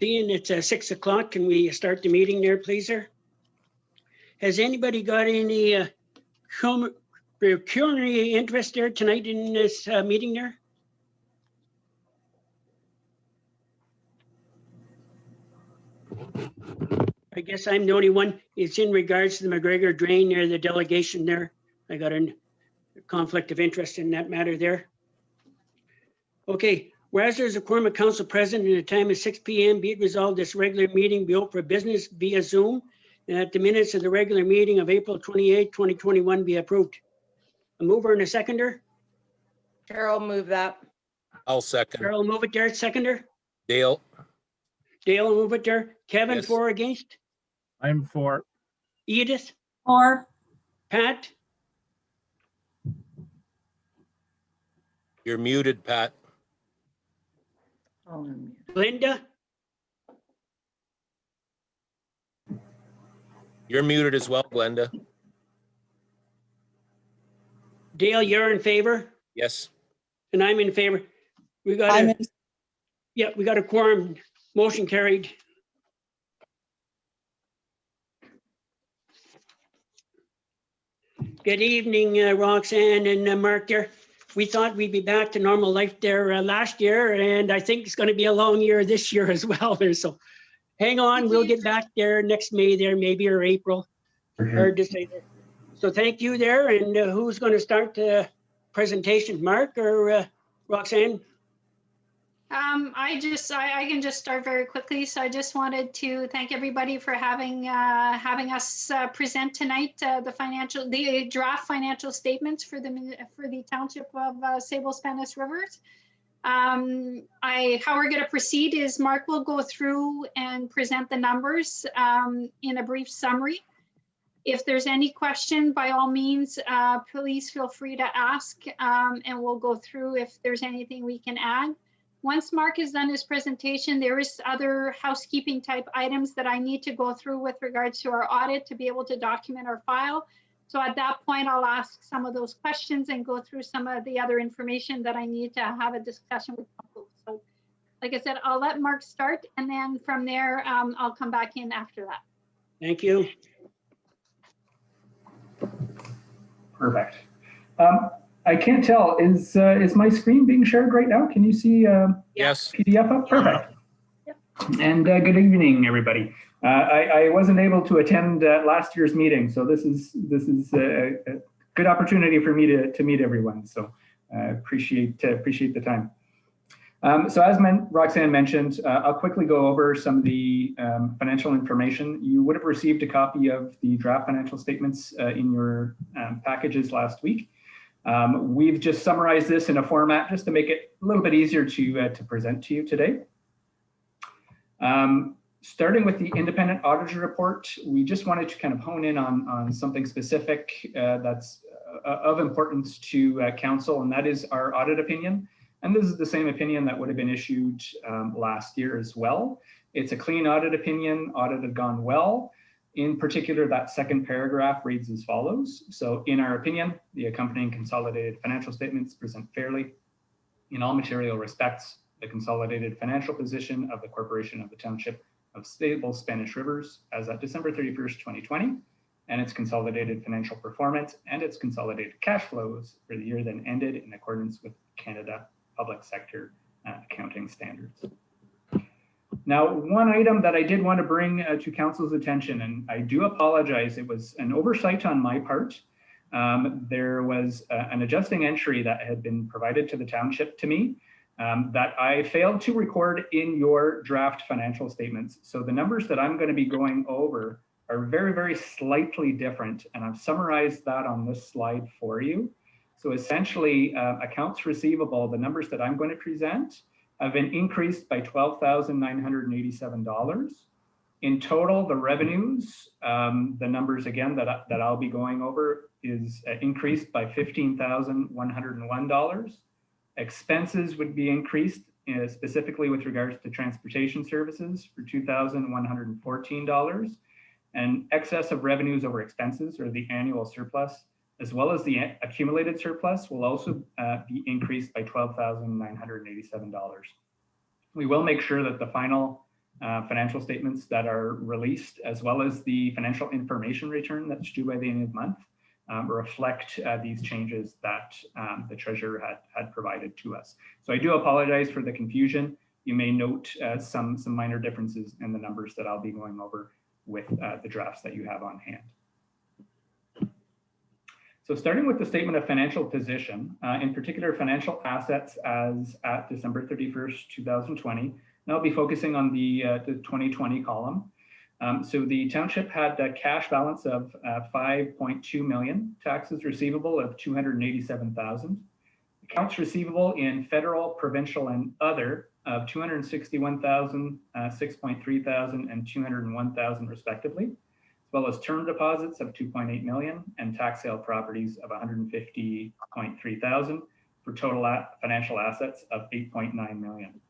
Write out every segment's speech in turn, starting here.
Seeing it's 6 o'clock, can we start the meeting there, please, sir? Has anybody got any pecuniary interest there tonight in this meeting there? I guess I'm the only one. It's in regards to the McGregor drain there, the delegation there. I got a conflict of interest in that matter there. Okay, whereas there's a quorum of council present and the time is 6 p.m., be it resolved this regular meeting be open for business via Zoom, and that the minutes of the regular meeting of April 28, 2021 be approved. A mover and a seconder? Carol, move that. I'll second. Carol, move it there. Seconder? Dale. Dale, move it there. Kevin, Yes. for or against? I'm for. Edith? For. Pat? You're muted, Pat. Oh, I'm muted. Linda? You're muted as well, Glenda. Dale, you're in favor? Yes. And I'm in favor. We got I'm a, in. yeah, we got a quorum. Motion carried. Good evening, Roxanne and Mark there. We thought we'd be back to normal life there last year, and I think it's going to be a long year this year as well there. So hang on, we'll get back there next May there, maybe, or April. Hard to say there. So thank you there. And who's going to start the presentation, Mark or Roxanne? I can just start very quickly. So I just wanted to thank everybody for having us present tonight the draft financial statements for the township of Sables-Spanish Rivers. How we're going to proceed is Mark will go through and present the numbers in a brief summary. If there's any question, by all means, please feel free to ask, and we'll go through if there's anything we can add. Once Mark has done his presentation, there is other housekeeping type items that I need to go through with regards to our audit to be able to document our file. So at that point, I'll ask some of those questions and go through some of the other information that I need to have a discussion with council. So like I said, I'll let Mark start, and then from there, I'll come back in after that. Thank you. Perfect. I can't tell, is my screen being shared right now? Can you see Yes. PDF up? Perfect. Yep. And good evening, everybody. I wasn't able to attend last year's meeting, so this is a good opportunity for me to meet everyone. So appreciate the time. So as Roxanne mentioned, I'll quickly go over some of the financial information. You would have received a copy of the draft financial statements in your packages last week. We've just summarized this in a format just to make it a little bit easier to present to you today. Starting with the independent auditor report, we just wanted to kind of hone in on something specific that's of importance to council, and that is our audit opinion. And this is the same opinion that would have been issued last year as well. It's a clean audit opinion, audit had gone well. In particular, that second paragraph reads as follows. So in our opinion, the accompanying consolidated financial statements present fairly in all material respects the consolidated financial position of the corporation of the township of Sables-Spanish Rivers as at December 31st, 2020, and its consolidated financial performance and its consolidated cash flows for the year then ended in accordance with Canada public sector accounting standards. Now, one item that I did want to bring to council's attention, and I do apologize, it was an oversight on my part. There was an adjusting entry that had been provided to the township to me that I failed to record in your draft financial statements. So the numbers that I'm going to be going over are very, very slightly different, and I've summarized that on this slide for you. So essentially, accounts receivable, the numbers that I'm going to present have been increased by $12,987. In total, the revenues, the numbers again that I'll be going over is increased by $15,101. Expenses would be increased specifically with regards to transportation services for $2,114. and excess of revenues over expenses, or the annual surplus, as well as the accumulated surplus, will also be increased by $12,987. We will make sure that the final financial statements that are released, as well as the financial information return that's due by the end of the month, reflect these changes that the treasurer had provided to us. So I do apologize for the confusion. You may note some minor differences in the numbers that I'll be going over with the drafts that you have on hand. So starting with the statement of financial position, in particular financial assets as at December 31st, 2020, and I'll be focusing on the 2020 column. So the township had a cash balance of 5.2 million, taxes receivable of 287,000, accounts receivable in federal, provincial, and other of 261,000, 6.3 thousand, and 201,000 respectively, as well as term deposits of 2.8 million and tax sale properties of 150.3 thousand for total financial assets of 8.9 million.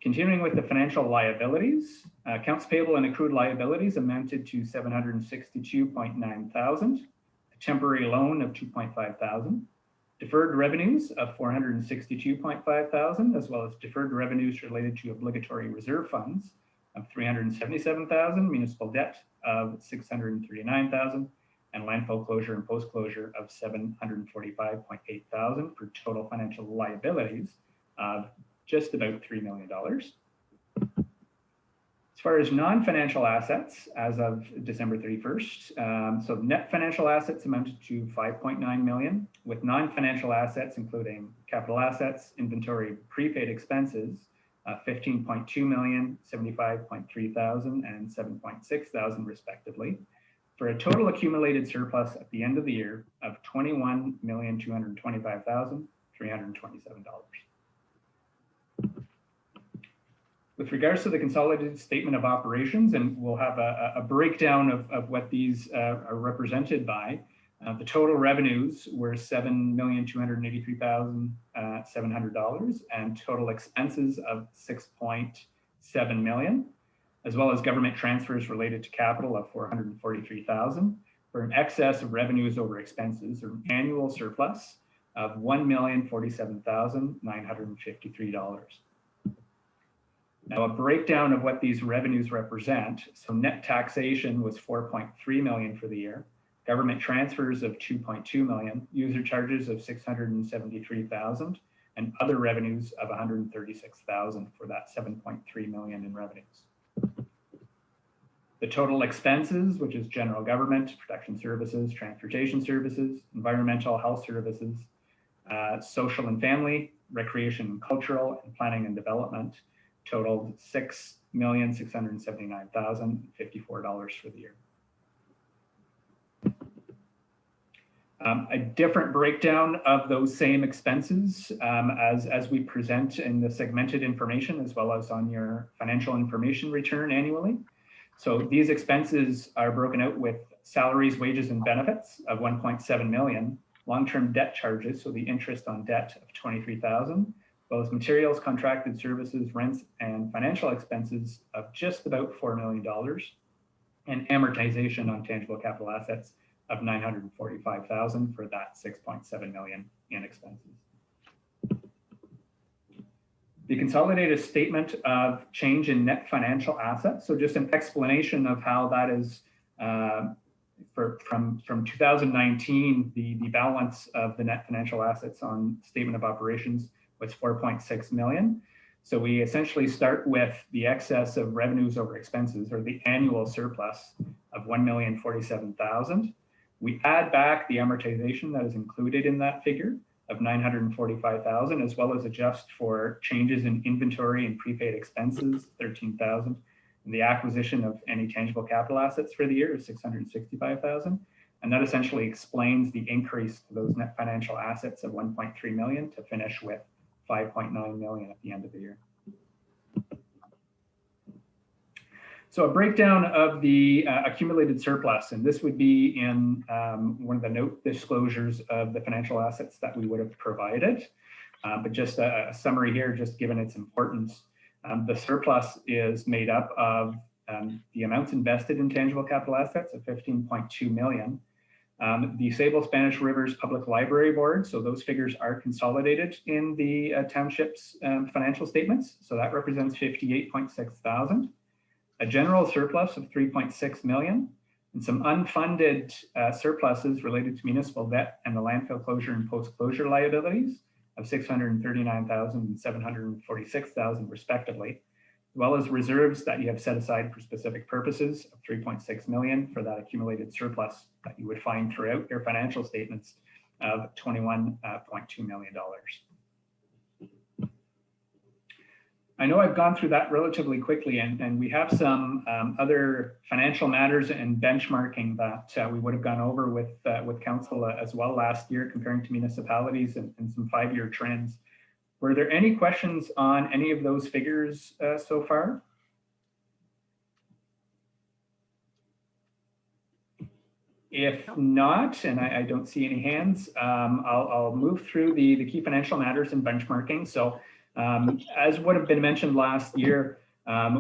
Continuing with the financial liabilities, accounts payable and accrued liabilities amounted to 762.9 thousand, a temporary loan of 2.5 thousand, deferred revenues of 462.5 thousand, as well as deferred revenues related to obligatory reserve funds of 377,000, municipal debt of 639,000, and landfill closure and post-closure of 745.8 thousand for total financial liabilities of just about $3 million. As far as non-financial assets, as of December 31st, so net financial assets amounted to 5.9 million, with non-financial assets including capital assets, inventory, prepaid expenses, 15.2 million, 75.3 thousand, and 7.6 thousand respectively, for a total accumulated surplus at the end of the year of $21,225,327. With regards to the consolidated statement of operations, and we'll have a breakdown of what these are represented by, the total revenues were $7,283,700 and total expenses of $6.7 million, as well as government transfers related to capital of $443,000 for an excess of revenues over expenses, or annual surplus of $1,047,953. Now, a breakdown of what these revenues represent. So net taxation was 4.3 million for the year, government transfers of 2.2 million, user charges of 673,000, and other revenues of 136,000 for that 7.3 million in revenues. The total expenses, which is general government, protection services, transportation services, environmental health services, social and family, recreation and cultural, and planning and development, totaled $6,679,054 for the year. A different breakdown of those same expenses as we present in the segmented information, as well as on your financial information return annually. So these expenses are broken out with salaries, wages, and benefits of 1.7 million, long-term debt charges, so the interest on debt of 23,000, as well as materials, contracted services, rents, and financial expenses of just about $4 million, and amortization on tangible capital assets of 945,000 for that 6.7 million in expenses. The consolidated statement of change in net financial assets. So just an explanation of how that is from 2019, the balance of the net financial assets on statement of operations was 4.6 million. So we essentially start with the excess of revenues over expenses, or the annual surplus of 1,047,000. We add back the amortization that is included in that figure of 945,000, as well as adjust for changes in inventory and prepaid expenses, 13,000, and the acquisition of any tangible capital assets for the year is 665,000. And that essentially explains the increase to those net financial assets of 1.3 million to finish with 5.9 million at the end of the year. So a breakdown of the accumulated surplus, and this would be in one of the note disclosures of the financial assets that we would have provided. But just a summary here, just given its importance. The surplus is made up of the amounts invested in tangible capital assets of 15.2 million. The Sables-Spanish Rivers Public Library Board, so those figures are consolidated in the township's financial statements. So that represents 58.6 thousand. A general surplus of 3.6 million, and some unfunded surpluses related to municipal debt and the landfill closure and post-closure liabilities of 639,000 and 746,000 respectively, as well as reserves that you have set aside for specific purposes of 3.6 million for that accumulated surplus that you would find throughout your financial statements of $21.2 million. I know I've gone through that relatively quickly, and we have some other financial matters and benchmarking that we would have gone over with council as well last year, comparing to municipalities and some 5-year trends. Were there any questions on any of those figures so far? If not, and I don't see any hands, I'll move through the key financial matters and benchmarking. So as would have been mentioned last year,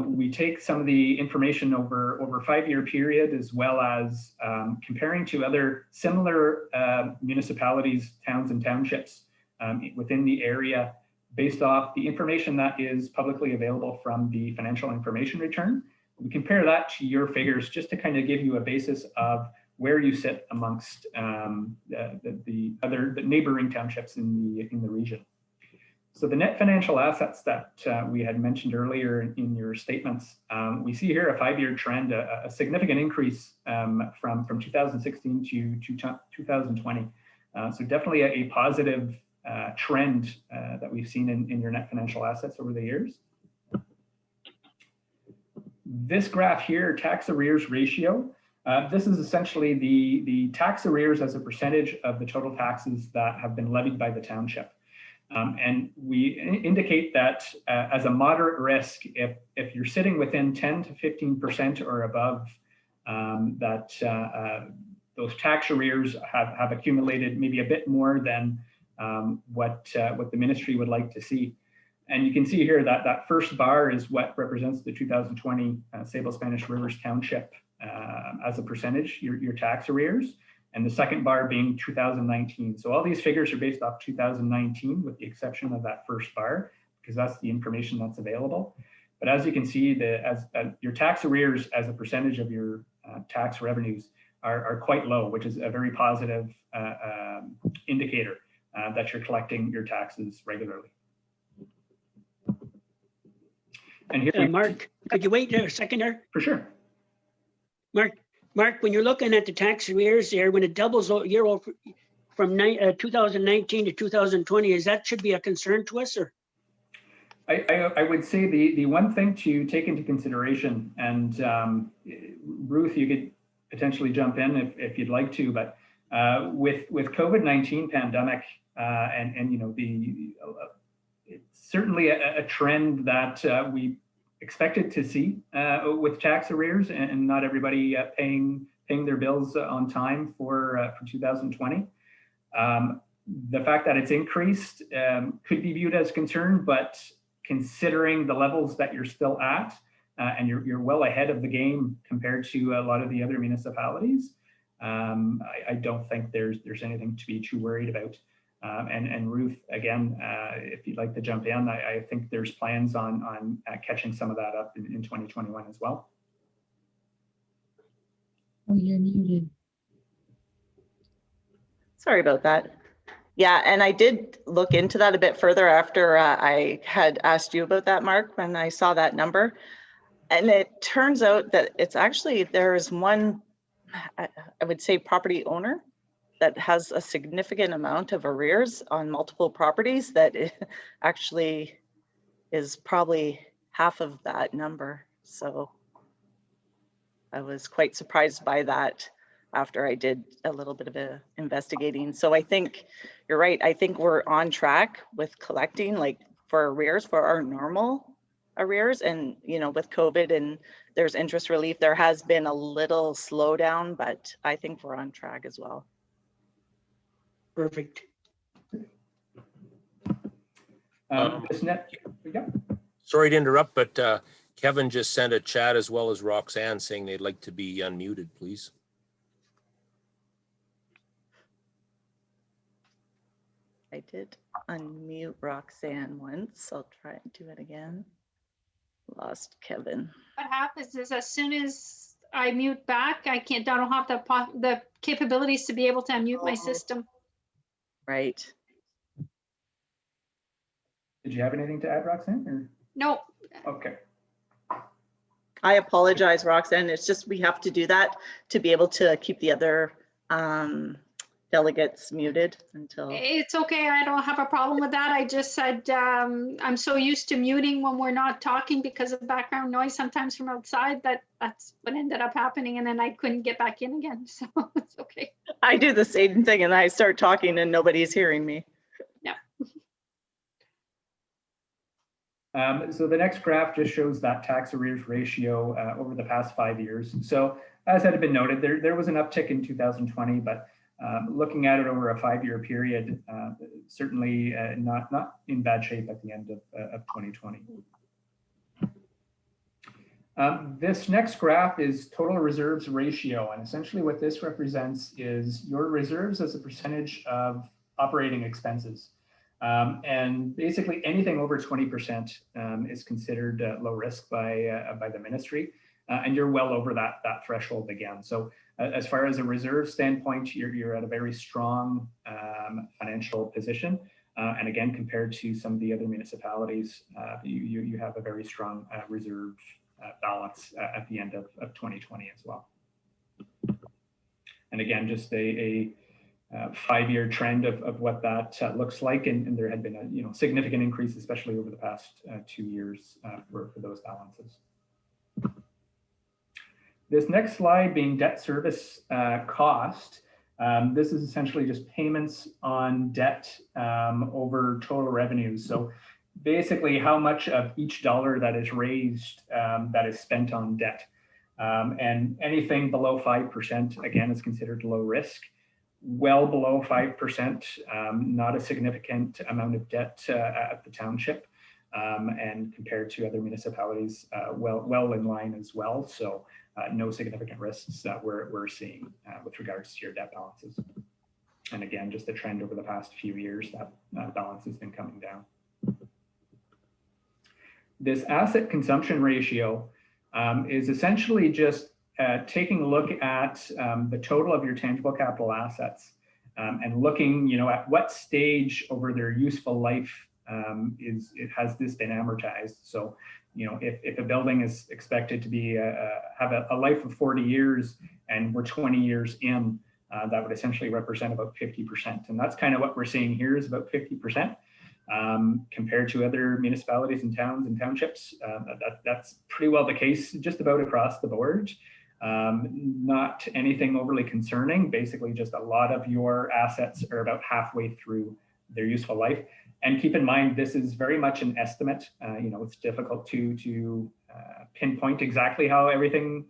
we take some of the information over a 5-year period, as well as comparing to other similar municipalities, towns and townships within the area, based off the information that is publicly available from the financial information return. We compare that to your figures just to kind of give you a basis of where you sit amongst the other neighboring townships in the region. So the net financial assets that we had mentioned earlier in your statements, we see here a 5-year trend, a significant increase from 2016 to 2020. So definitely a positive trend that we've seen in your net financial assets over the years. This graph here, tax arrears ratio, this is essentially the tax arrears as a percentage of the total taxes that have been levied by the township. And we indicate that as a moderate risk, if you're sitting within 10 to 15% or above, those tax arrears have accumulated maybe a bit more than what the ministry would like to see. And you can see here that that first bar is what represents the 2020 Sables-Spanish Rivers Township as a percentage, your tax arrears. And the second bar being 2019. So all these figures are based off 2019, with the exception of that first bar, because that's the information that's available. But as you can see, your tax arrears as a percentage of your tax revenues are quite low, which is a very positive indicator that you're collecting your taxes regularly. And here, Mark, could you wait a second there? For sure. Mark, when you're looking at the tax arrears there, when it doubles year over from 2019 to 2020, that should be a concern to us, or? I would say the one thing to take into consideration, and Ruth, you could potentially jump in if you'd like to, but with COVID-19 pandemic and you know, it's certainly a trend that we expected to see with tax arrears, and not everybody paying their bills on time for 2020. The fact that it's increased could be viewed as concern, but considering the levels that you're still at, and you're well ahead of the game compared to a lot of the other municipalities, I don't think there's anything to be too worried about. And Ruth, again, if you'd like to jump in, I think there's plans on catching some of that up in 2021 as well. Oh, you're muted. Sorry about that. Yeah, and I did look into that a bit further after I had asked you about that, Mark, when I saw that number. And it turns out that it's actually, there's one, I would say, property owner that has a significant amount of arrears on multiple properties that actually is probably half of that number. So I was quite surprised by that after I did a little bit of investigating. So I think you're right. I think we're on track with collecting, like, for arrears, for our normal arrears. And, you know, with COVID and there's interest relief, there has been a little slowdown, but I think we're on track as well. Perfect. Sorry to interrupt, but Kevin just sent a chat as well as Roxanne saying they'd like to be unmuted, please. I did unmute Roxanne once. I'll try and do it again. Lost Kevin. What happens is as soon as I mute back, I don't have the capabilities to be able to unmute my system. Right. Did you have anything to add, Roxanne? Or? No, Okay. I apologize, Roxanne. It's just we have to do that to be able to keep the other delegates muted until. it's okay. I don't have a problem with that. I just said I'm so used to muting when we're not talking because of background noise sometimes from outside that's what ended up happening, and then I couldn't get back in again. So it's okay. I do the same thing and I start talking and nobody's hearing me. Yeah. So the next graph just shows that tax arrears ratio over the past 5 years. So as had been noted, there was an uptick in 2020, but looking at it over a 5-year period, certainly not in bad shape at the end of 2020. This next graph is total reserves ratio. And essentially what this represents is your reserves as a percentage of operating expenses. And basically anything over 20% is considered low risk by the ministry. And you're well over that threshold again. So as far as a reserve standpoint, you're at a very strong financial position. And again, compared to some of the other municipalities, you have a very strong reserve balance at the end of 2020 as well. And again, just a 5-year trend of what that looks like, and there had been a significant increase, especially over the past 2 years for those balances. This next slide being debt service cost. This is essentially just payments on debt over total revenues. So basically how much of each dollar that is raised that is spent on debt. And anything below 5%, again, is considered low risk. Well below 5%, not a significant amount of debt at the township, and compared to other municipalities, well in line as well. So no significant risks that we're seeing with regards to your debt balances. And again, just a trend over the past few years that balance has been coming down. This asset consumption ratio is essentially just taking a look at the total of your tangible capital assets and looking, at what stage over their useful life has this been amortized. So, if a building is expected to be have a life of 40 years and we're 20 years in, that would essentially represent about 50%. And that's kind of what we're seeing here is about 50%. Compared to other municipalities and towns and townships, that's pretty well the case just about across the board. Not anything overly concerning, basically just a lot of your assets are about halfway through their useful life. And keep in mind, this is very much an estimate. It's difficult to pinpoint exactly how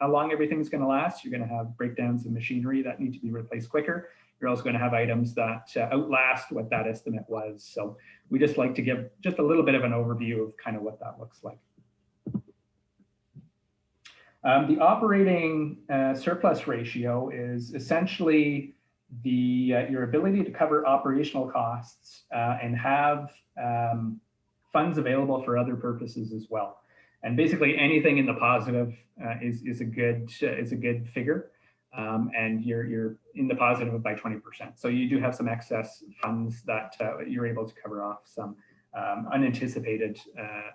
long everything's going to last. You're going to have breakdowns in machinery that need to be replaced quicker. You're also going to have items that outlast what that estimate was. So we just like to give just a little bit of an overview of kind of what that looks like. The operating surplus ratio is essentially your ability to cover operational costs and have funds available for other purposes as well. And basically anything in the positive is a good figure. And you're in the positive by 20%. So you do have some excess funds that you're able to cover off some unanticipated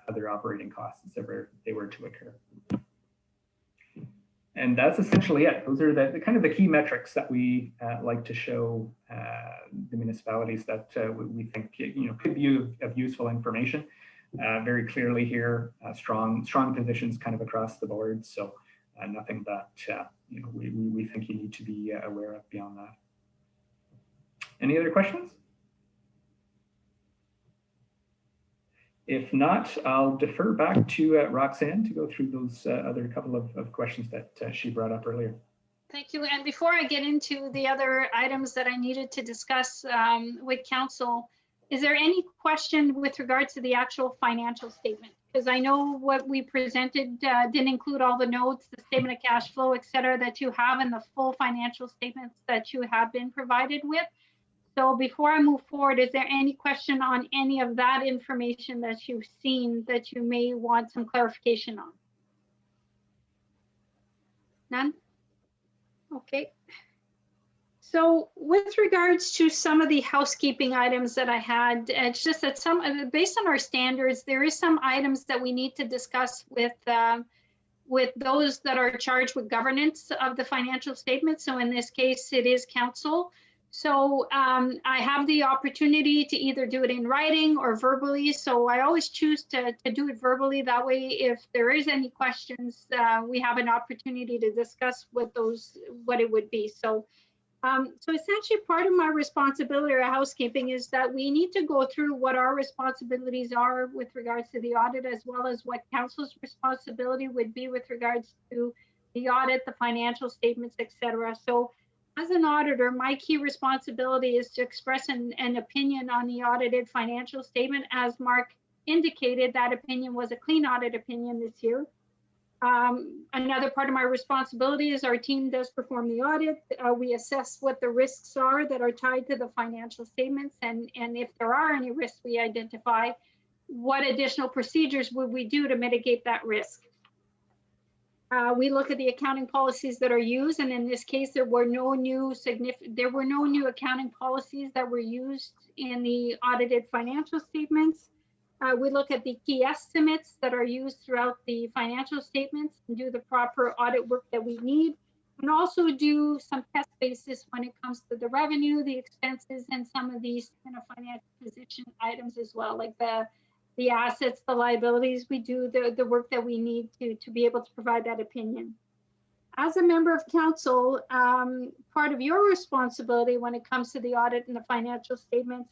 other operating costs if they were to occur. And that's essentially it. Those are the kind of the key metrics that we like to show the municipalities that we think could be of useful information. Very clearly here, strong positions kind of across the board. So nothing that we think you need to be aware of beyond that. Any other questions? If not, I'll defer back to Roxanne to go through those other couple of questions that she brought up earlier. Thank you. And before I get into the other items that I needed to discuss with council, is there any question with regard to the actual financial statement? because I know what we presented didn't include all the notes, the statement of cash flow, et cetera, that you have in the full financial statements that you have been provided with. So before I move forward, is there any question on any of that information that you've seen that you may want some clarification on? None? Okay. So with regards to some of the housekeeping items that I had, it's just that based on our standards, there is some items that we need to discuss with those that are charged with governance of the financial statements. So in this case, it is council. So I have the opportunity to either do it in writing or verbally. So I always choose to do it verbally. That way, if there is any questions, we have an opportunity to discuss what it would be. So essentially part of my responsibility or housekeeping is that we need to go through what our responsibilities are with regards to the audit, as well as what council's responsibility would be with regards to the audit, the financial statements, et cetera. So as an auditor, my key responsibility is to express an opinion on the audited financial statement. As Mark indicated, that opinion was a clean audit opinion this year. Another part of my responsibility is our team does perform the audit. We assess what the risks are that are tied to the financial statements, and if there are any risks we identify, what additional procedures would we do to mitigate that risk? We look at the accounting policies that are used, and in this case, there were no new accounting policies that were used in the audited financial statements. We look at the key estimates that are used throughout the financial statements and do the proper audit work that we need, and also do some test basis when it comes to the revenue, the expenses, and some of these kind of financial position items as well, like the assets, the liabilities. We do the work that we need to be able to provide that opinion. As a member of council, part of your responsibility when it comes to the audit and the financial statements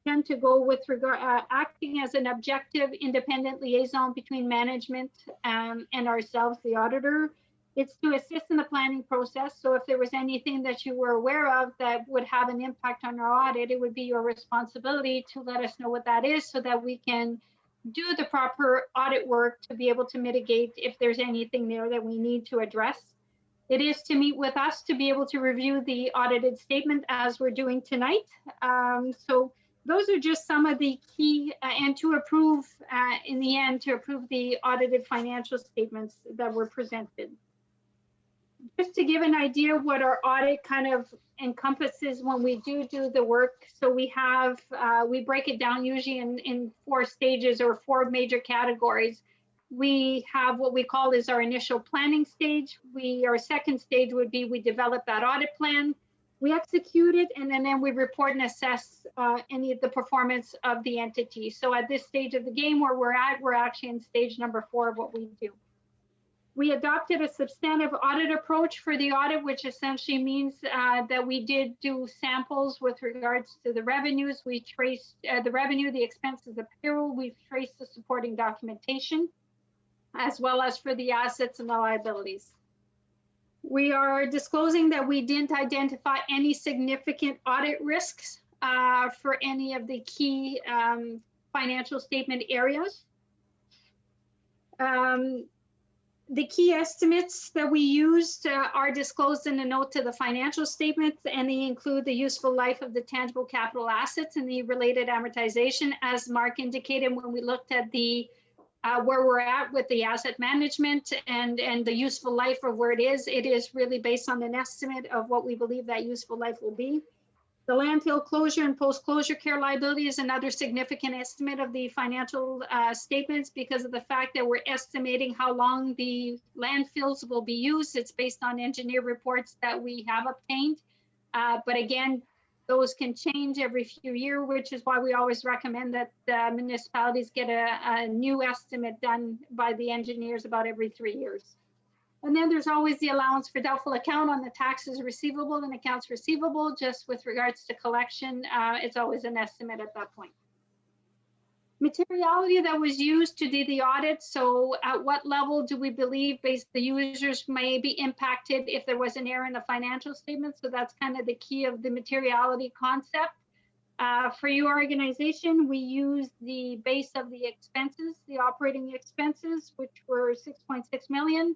tend to go with regard acting as an objective, independent liaison between management and ourselves, the auditor. It's to assist in the planning process. So if there was anything that you were aware of that would have an impact on our audit, it would be your responsibility to let us know what that is so that we can do the proper audit work to be able to mitigate if there's anything there that we need to address. It is to meet with us to be able to review the audited statement as we're doing tonight. So those are just some of the key, and to approve, in the end, to approve the audited financial statements that were presented. Just to give an idea what our audit kind of encompasses when we do the work. So we have, we break it down usually in 4 stages or 4 major categories. We have what we call is our initial planning stage. Our second stage would be we develop that audit plan, we execute it, and then we report and assess any of the performance of the entity. So at this stage of the game where we're actually in stage number 4 of what we do. We adopted a substantive audit approach for the audit, which essentially means that we did do samples with regards to the revenues. We traced the revenue, the expenses, the payroll. We've traced the supporting documentation, as well as for the assets and the liabilities. We are disclosing that we didn't identify any significant audit risks for any of the key financial statement areas. The key estimates that we used are disclosed in a note to the financial statements, and they include the useful life of the tangible capital assets and the related amortization. As Mark indicated, when we looked at the where we're at with the asset management and the useful life of where it is really based on an estimate of what we believe that useful life will be. The landfill closure and post-closure care liability is another significant estimate of the financial statements because of the fact that we're estimating how long the landfills will be used. It's based on engineer reports that we have obtained. But again, those can change every few years, which is why we always recommend that municipalities get a new estimate done by the engineers about every 3 years. And then there's always the allowance for doubtful account on the taxes receivable and accounts receivable. Just with regards to collection, it's always an estimate at that point. Materiality that was used to do the audit. So at what level do we believe the users may be impacted if there was an error in the financial statement? So that's kind of the key of the materiality concept. For your organization, we use the base of the expenses, the operating expenses, which were 6.6 million.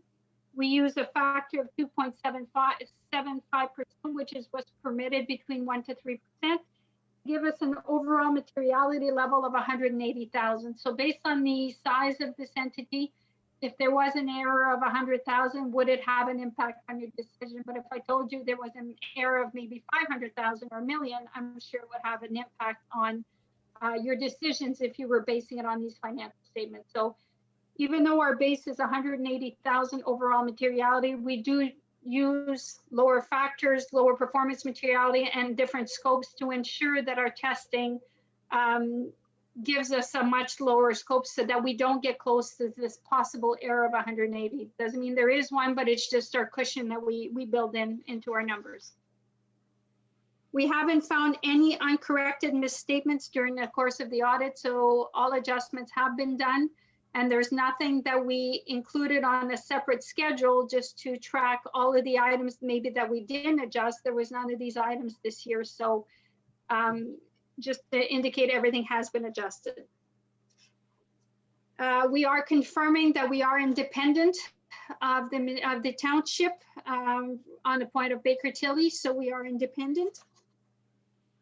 We use a factor of 2.75%, which is what's permitted between 1 to 3%, give us an overall materiality level of 180,000. So based on the size of this entity, if there was an error of 100,000, would it have an impact on your decision? But if I told you there was an error of maybe 500,000 or a million, I'm sure it would have an impact on your decisions if you were basing it on these financial statements. So even though our base is 180,000 overall materiality, we do use lower factors, lower performance materiality, and different scopes to ensure that our testing gives us a much lower scope so that we don't get close to this possible error of 180. Doesn't mean there is one, but it's just our cushion that we build into our numbers. We haven't found any uncorrected misstatements during the course of the audit, so all adjustments have been done. And there's nothing that we included on a separate schedule just to track all of the items maybe that we didn't adjust. There was none of these items this year. So just to indicate everything has been adjusted. We are confirming that we are independent of the township on the point of Baker Tilly. So we are independent.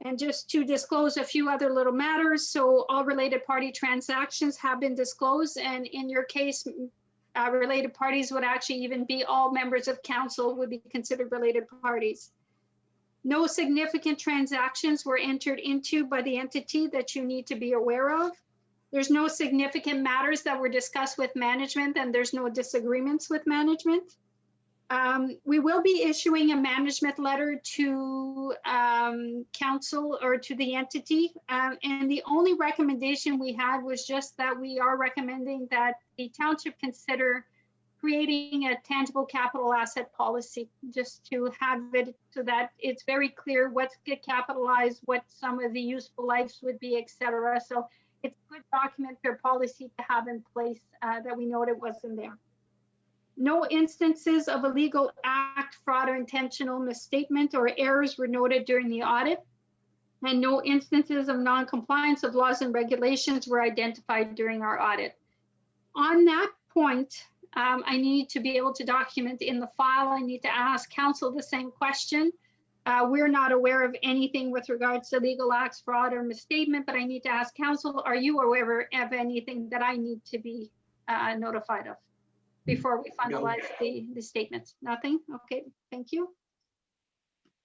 And just to disclose a few other little matters, so all related party transactions have been disclosed, and in your case, related parties would actually even be all members of council would be considered related parties. No significant transactions were entered into by the entity that you need to be aware of. There's no significant matters that were discussed with management, and there's no disagreements with management. We will be issuing a management letter to council or to the entity. And the only recommendation we had was just that we are recommending that the township consider creating a tangible capital asset policy, just to have it so that it's very clear what's get capitalized, what some of the useful lives would be, et cetera. So it's a good document or policy to have in place that we know it wasn't there. No instances of illegal act, fraud, or intentional misstatement or errors were noted during the audit, and no instances of non-compliance of laws and regulations were identified during our audit. On that point, I need to be able to document in the file. I need to ask council the same question. We're not aware of anything with regards to legal acts, fraud, or misstatement, but I need to ask council, are you aware of anything that I need to be notified of before we finalize the statements? Nothing? Okay, thank you.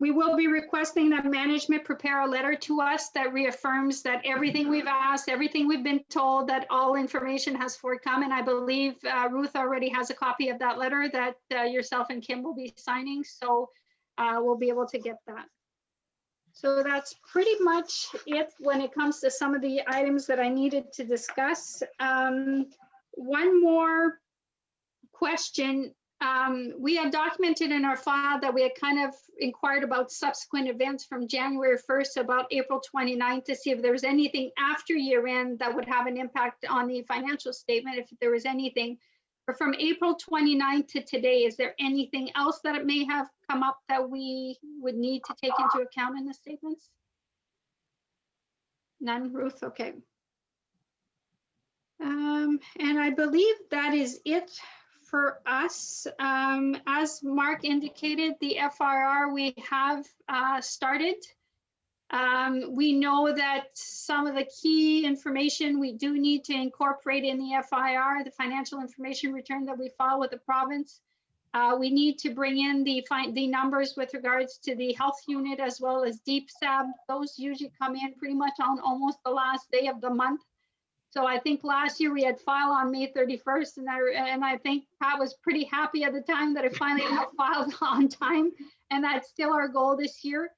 We will be requesting that management prepare a letter to us that reaffirms that everything we've asked, everything we've been told, that all information has forthcome. And I believe Ruth already has a copy of that letter that yourself and Kim will be signing. So we'll be able to get that. So that's pretty much it when it comes to some of the items that I needed to discuss. One more question. We had documented in our file that we had kind of inquired about subsequent events from January 1st to about April 29th to see if there was anything after year end that would have an impact on the financial statement, if there was anything. But from April 29th to today, is there anything else that it may have come up that we would need to take into account in the statements? None, Ruth? Okay. And I believe that is it for us. As Mark indicated, the FIR we have started. We know that some of the key information we do need to incorporate in the FIR, the financial information return that we file with the province. We need to bring in the numbers with regards to the health unit as well as DSAB. Those usually come in pretty much on almost the last day of the month. So I think last year we had filed on May 31st, and I think Pat was pretty happy at the time that it finally got filed on time, and that's still our goal this year.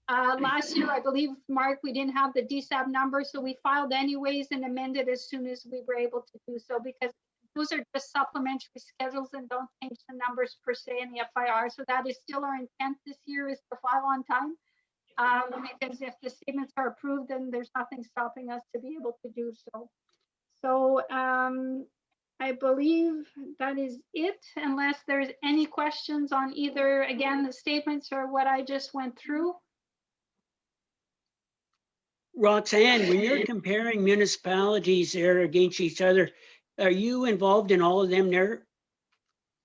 Last year, I believe, Mark, we didn't have the DSAB number, so we filed anyways and amended as soon as we were able to do so, because those are just supplementary schedules and don't change the numbers per se in the FIR. So that is still our intent this year, is to file on time. Because if the statements are approved, then there's nothing stopping us to be able to do so. So I believe that is it, unless there's any questions on either, again, the statements or what I just went through. Roxanne, when you're comparing municipalities there against each other, are you involved in all of them there?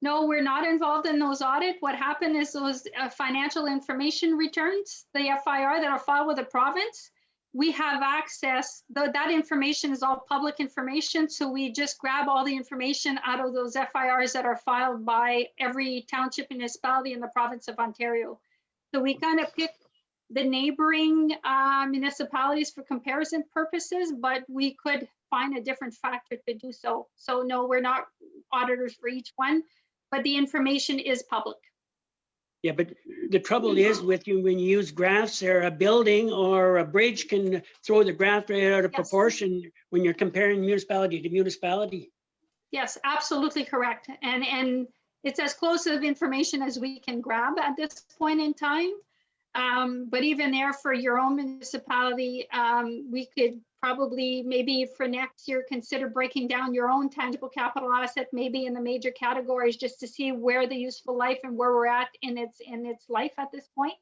No, we're not involved in those audits. What happened is those financial information returns, the FIR that are filed with the province, we have access, that information is all public information. So we just grab all the information out of those FIRs that are filed by every township municipality in the province of Ontario. So we kind of pick the neighboring municipalities for comparison purposes, but we could find a different factor to do so. So no, we're not auditors for each one, but the information is public. Yeah, but the trouble is with you, when you use graphs there, a building or a bridge can throw the graph right out of Yes. proportion when you're comparing municipality to municipality. Yes, absolutely correct. And it's as close of information as we can grab at this point in time. But even there for your own municipality, we could probably maybe for next year consider breaking down your own tangible capital asset, maybe in the major categories, just to see where the useful life and where we're at in its life at this point.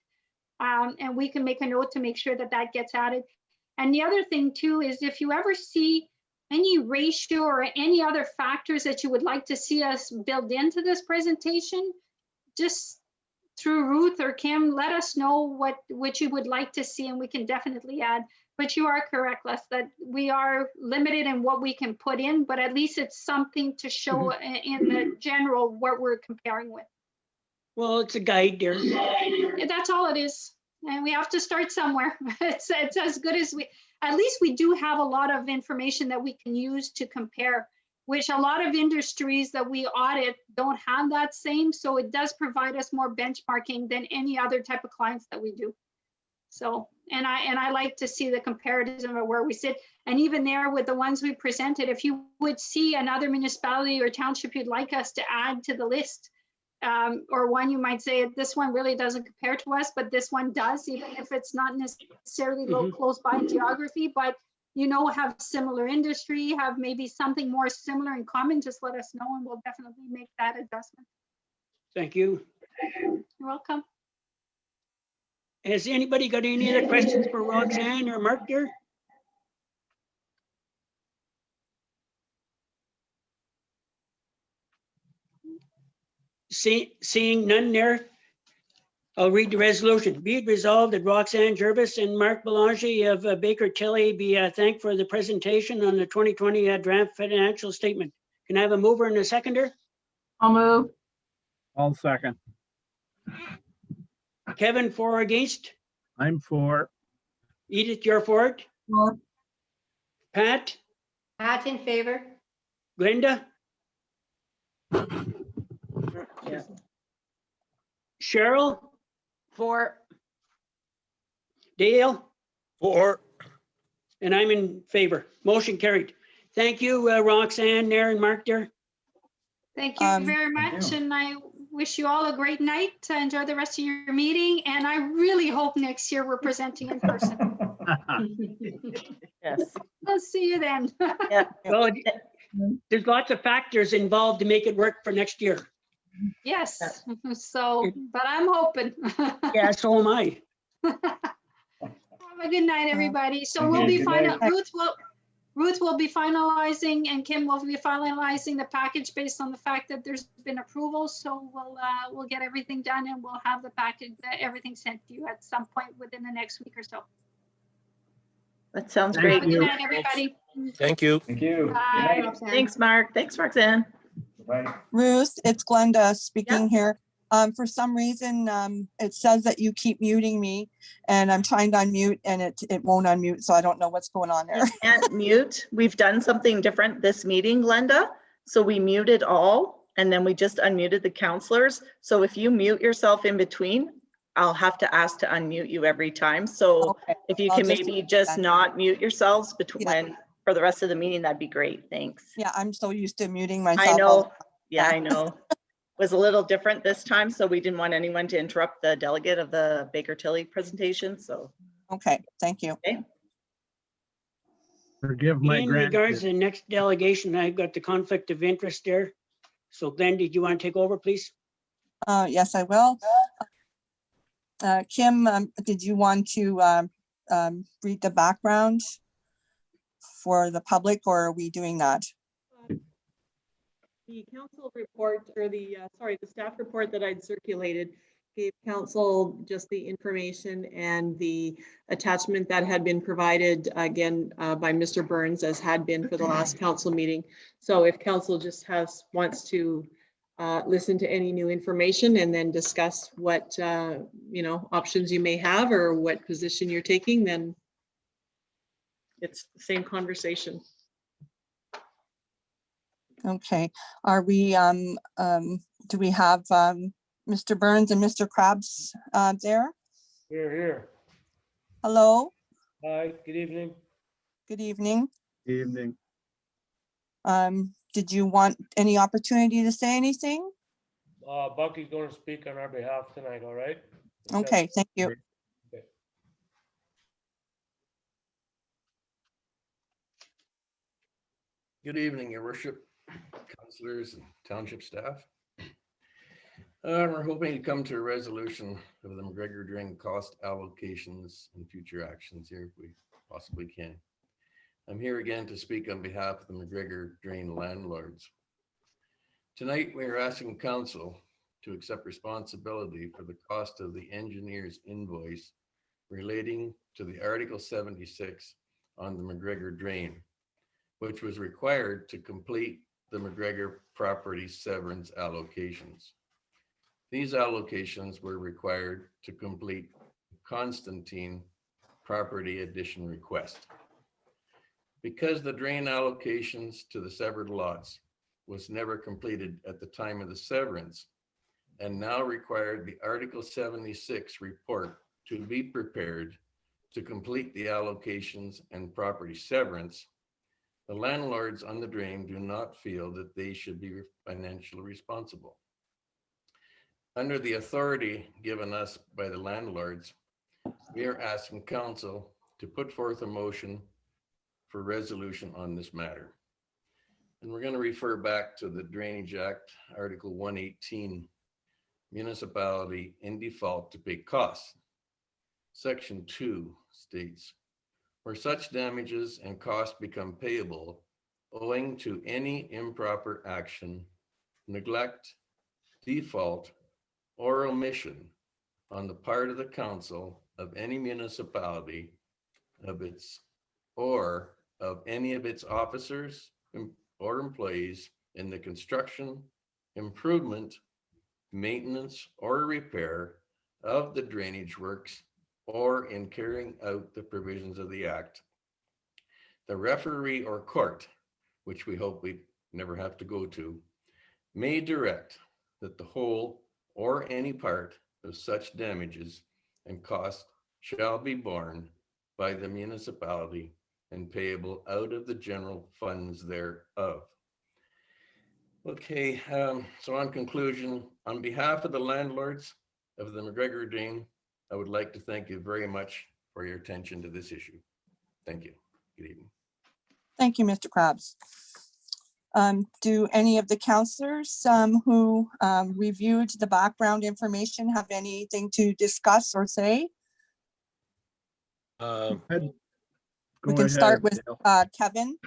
And we can make a note to make sure that that gets added. And the other thing too is if you ever see any ratio or any other factors that you would like to see us build into this presentation, just through Ruth or Kim, let us know what you would like to see and we can definitely add. But you are correct, Les, that we are limited in what we can put in, but at least it's something to show in the general what we're comparing with. Well, it's a guide there. That's all it is. And we have to start somewhere. It's as good as at least we do have a lot of information that we can use to compare, which a lot of industries that we audit don't have that same. So it does provide us more benchmarking than any other type of clients that we do. So, and I like to see the comparison of where we sit. And even there with the ones we presented, if you would see another municipality or township you'd like us to add to the list, or one you might say, this one really doesn't compare to us, but this one does, even if it's not necessarily close by in geography, but have similar industry, have maybe something more similar in common, just let us know and we'll definitely make that adjustment. Thank you. You're welcome. Has anybody got any other questions for Roxanne or Mark there? Seeing none there, I'll read the resolution. Be it resolved that Roxanne Jervis and Mark Belanger of Baker Tilly be thanked for the presentation on the 2020 draft financial statement. Can I have a mover and a seconder? I'll move. I'll second. Kevin, for or against? I'm for. Edith, you're for it? For. Pat? Pat in favor. Glenda? Yeah. Cheryl? For. Dale? For. And I'm in favor. Motion carried. Thank you, Roxanne there and Mark there. Thank you very much. you. And I wish you all a great night. Enjoy the rest of your meeting. And I really hope next year we're presenting in person. Yes. I'll see you then. Yeah. Well, there's lots of factors involved to make it work for next year. Yes. So, but I'm hoping. Yeah, so am I. Have a good night, everybody. So Okay, we'll be good final. night. Ruth will be finalizing and Kim will be finalizing the package based on the fact that there's been approval. So we'll get everything done and we'll have the package, everything sent to you at some point within the next week or so. That sounds Thank great. Have a good you. night, everybody. Thank you. Thank you. Good Bye. night. Thanks, Mark. Thanks, Roxanne. Bye. Ruth, it's Glenda speaking here. For some reason, it says that you keep muting me and I'm trying to unmute and it won't unmute. So I don't know what's going on there. You can't mute. We've done something different this meeting, Glenda. So we muted all and then we just unmuted the counselors. So if you mute yourself in between, I'll have to ask to unmute you every time. So Okay. if you I'll can just maybe do just that. not mute yourselves Yeah. between for the rest of the meeting, that'd be great. Thanks. Yeah, I'm so used to muting myself. I know. Yeah. Yeah, I know. Was a little different this time, so we didn't want anyone to interrupt the delegate of the Baker Tilly presentation. So, Okay, thank you. Forgive my In regards to grandkids. the next delegation, I've got the conflict of interest there. So Glenn, did you want to take over, please? Yes, I will. Kim, did you want to read the background for the public, or are we doing that? The council report, or the staff report that I'd circulated gave council just the information and the attachment that had been provided again by Mr. Burns, as had been for the last council meeting. So if council just wants to listen to any new information and then discuss what options you may have or what position you're taking, then it's the same conversation. Okay, are we, do we have Mr. Burns and Mr. Krabs there? Here. Hello, Hi, good evening. good evening. Evening. Did you want any opportunity to say anything? Bucky's going to speak on our behalf tonight, all right? Okay, thank you. Okay. Good evening, Your Worship, councillors and township staff. We're hoping to come to a resolution of the McGregor drain cost allocations and future actions here if we possibly can. I'm here again to speak on behalf of the McGregor drain landlords. Tonight, we are asking council to accept responsibility for the cost of the engineer's invoice relating to the Article 76 on the McGregor drain, which was required to complete the McGregor property severance allocations. These allocations were required to complete Constantine property addition request. Because the drain allocations to the severed lots was never completed at the time of the severance, and now required the Article 76 report to be prepared to complete the allocations and property severance, the landlords on the drain do not feel that they should be financially responsible. Under the authority given us by the landlords, we are asking council to put forth a motion for resolution on this matter. And we're going to refer back to the Drainage Act, Article 118, municipality in default to pay costs. Section 2 states, where such damages and costs become payable owing to any improper action, neglect, default, or omission on the part of the council of any municipality or of any of its officers or employees in the construction, improvement, maintenance, or repair of the drainage works, or in carrying out the provisions of the act, the referee or court, which we hope we never have to go to, may direct that the whole or any part of such damages and costs shall be borne by the municipality and payable out of the general funds thereof. Okay, so on conclusion, on behalf of the landlords of the McGregor drain, I would like to thank you very much for your attention to this issue. Thank you. Good evening. Thank you, Mr. Krabs. Do any of the councillors who reviewed the background information have anything to discuss or say? Um, We Go can start ahead, with Dale. Kevin.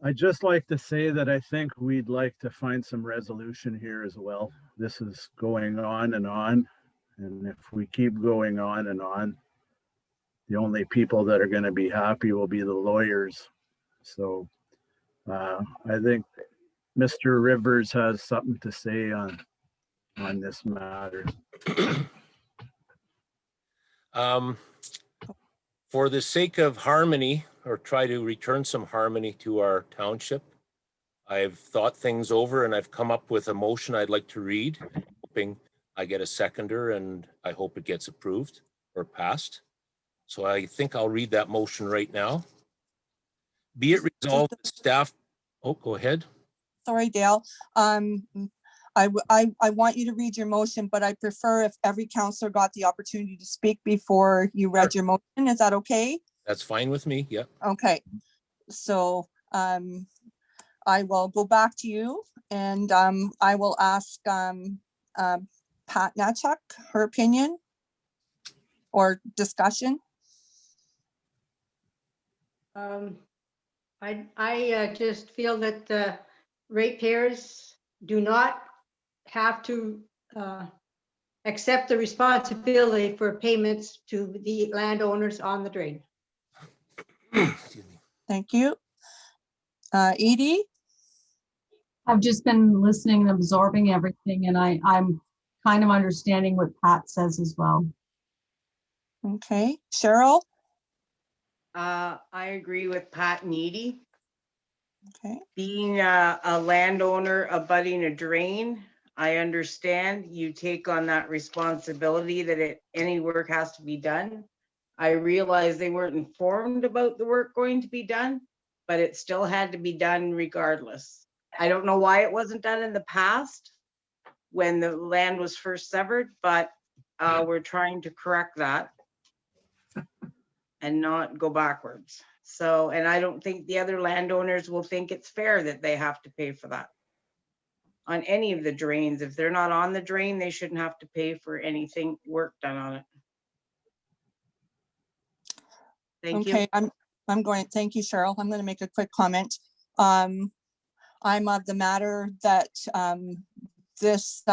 I'd just like to say that I think we'd like to find some resolution here as well. This is going on. And if we keep going on, the only people that are going to be happy will be the lawyers. So I think Mr. Rivers has something to say on this matter. For the sake of harmony, or try to return some harmony to our township, I've thought things over and I've come up with a motion I'd like to read, hoping I get a seconder, and I hope it gets approved or passed. So I think I'll read that motion right now. Be it resolved that staff, oh, go ahead. Sorry, Dale. I want you to read your motion, but I prefer if every councillor got the opportunity to speak before you read your motion. Is that okay? That's fine with me. Yeah. Okay. So I will go back to you, and I will ask Pat Natchuk her opinion. or discussion? I just feel that the ratepayers do not have to accept the responsibility for payments to the landowners on the drain. Excuse me. Thank you. Edie? I've just been listening and absorbing everything, and I'm kind of understanding what Pat says as well. Okay, Cheryl? I agree with Pat and Edie. Okay, Being a landowner abutting a drain, I understand you take on that responsibility that any work has to be done. I realize they weren't informed about the work going to be done, but it still had to be done regardless. I don't know why it wasn't done in the past when the land was first severed, but we're trying to correct that and not go backwards. So, and I don't think the other landowners will think it's fair that they have to pay for that on any of the drains. If they're not on the drain, they shouldn't have to pay for anything work done on it. Thank you. okay, I'm going, thank you, Cheryl. I'm going to make a quick comment. I'm of the matter that this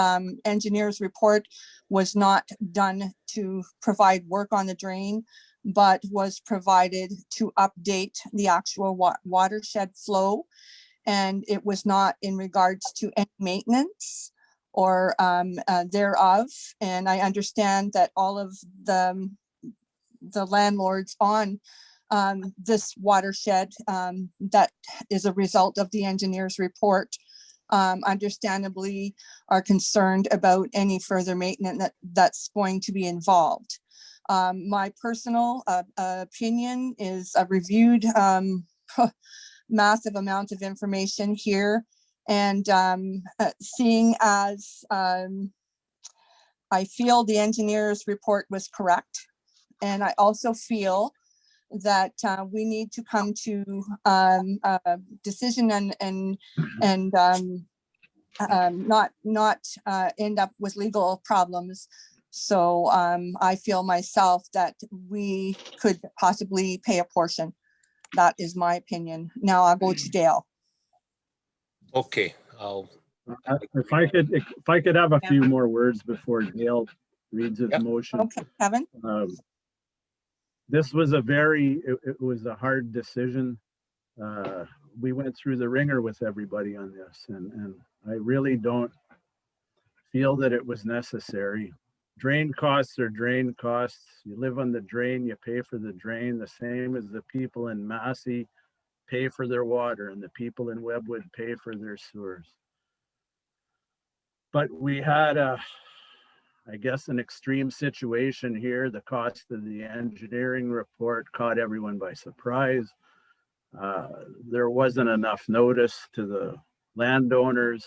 engineer's report was not done to provide work on the drain, but was provided to update the actual watershed flow. And it was not in regards to any maintenance or thereof. And I understand that all of the landlords on this watershed that is a result of the engineer's report understandably are concerned about any further maintenance that's going to be involved. My personal opinion is I've reviewed massive amounts of information here, and seeing as I feel the engineer's report was correct, and I also feel that we need to come to a decision and not end up with legal problems. So I feel myself that we could possibly pay a portion. That is my opinion. Now I'll go to Dale. Okay, If I could have a few more words before Dale reads his motion. Okay, Kevin. This was it was a hard decision. We went through the ringer with everybody on this, and I really don't feel that it was necessary. Drain costs are drain costs. You live on the drain, you pay for the drain, the same as the people in Massey pay for their water and the people in Webwood pay for their sewers. But we had I guess an extreme situation here. The cost of the engineering report caught everyone by surprise. There wasn't enough notice to the landowners.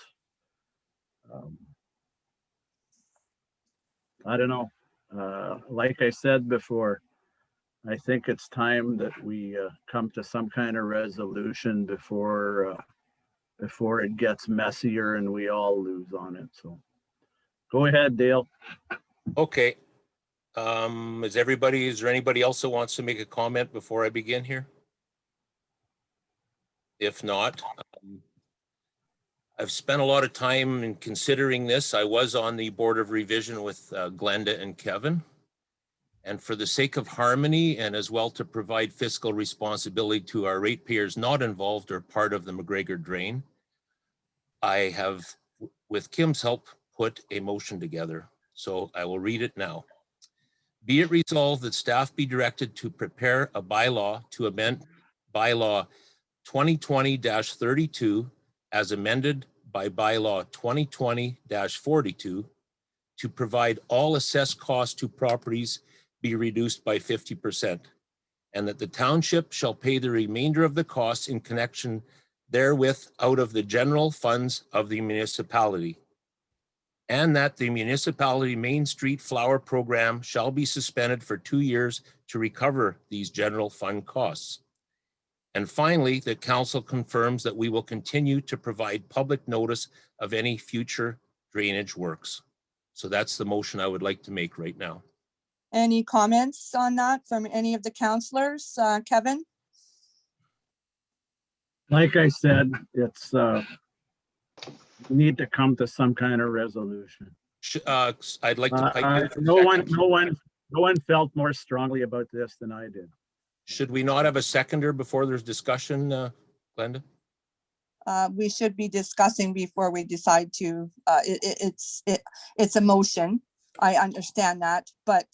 I don't know. Like I said before, I think it's time that we come to some kind of resolution before it gets messier and we all lose on it. So go ahead, Dale. okay. Is there anybody else that wants to make a comment before I begin here? If not, I've spent a lot of time in considering this. I was on the Board of Revision with Glenda and Kevin. And for the sake of harmony and as well to provide fiscal responsibility to our ratepayers not involved or part of the McGregor drain, I have, with Kim's help, put a motion together. So I will read it now. Be it resolved that staff be directed to prepare a bylaw to amend bylaw 2020-32 as amended by bylaw 2020-42 to provide all assessed costs to properties be reduced by 50%, and that the township shall pay the remainder of the costs in connection therewith out of the general funds of the municipality, and that the municipality Main Street Flower Program shall be suspended for 2 years to recover these general fund costs. And finally, the council confirms that we will continue to provide public notice of any future drainage works. So that's the motion I would like to make right now. Any comments on that from any of the counselors? Kevin? Like I said, it's, we need to come to some kind of resolution. I'd like to pipe in for a No second. one felt more strongly about this than I did. Should we not have a seconder before there's discussion, Glenda? We should be discussing before we decide to, it's a motion. I understand that, but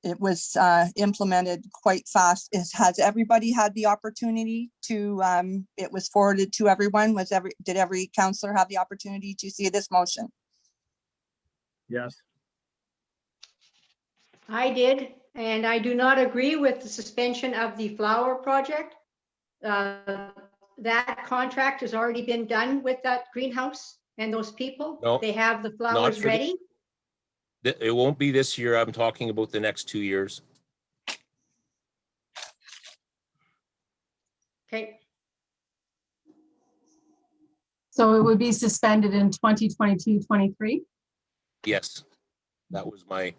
it was implemented quite fast. Has everybody had the opportunity to, it was forwarded to everyone? Did every counselor have the opportunity to see this motion? Yes. I did, and I do not agree with the suspension of the flower project. That contract has already been done with that greenhouse and those people. No, They have the flowers for the- ready. It won't be this year. I'm talking about the next 2 years. Okay, So it would be suspended in 2022, 23? Yes, that was my,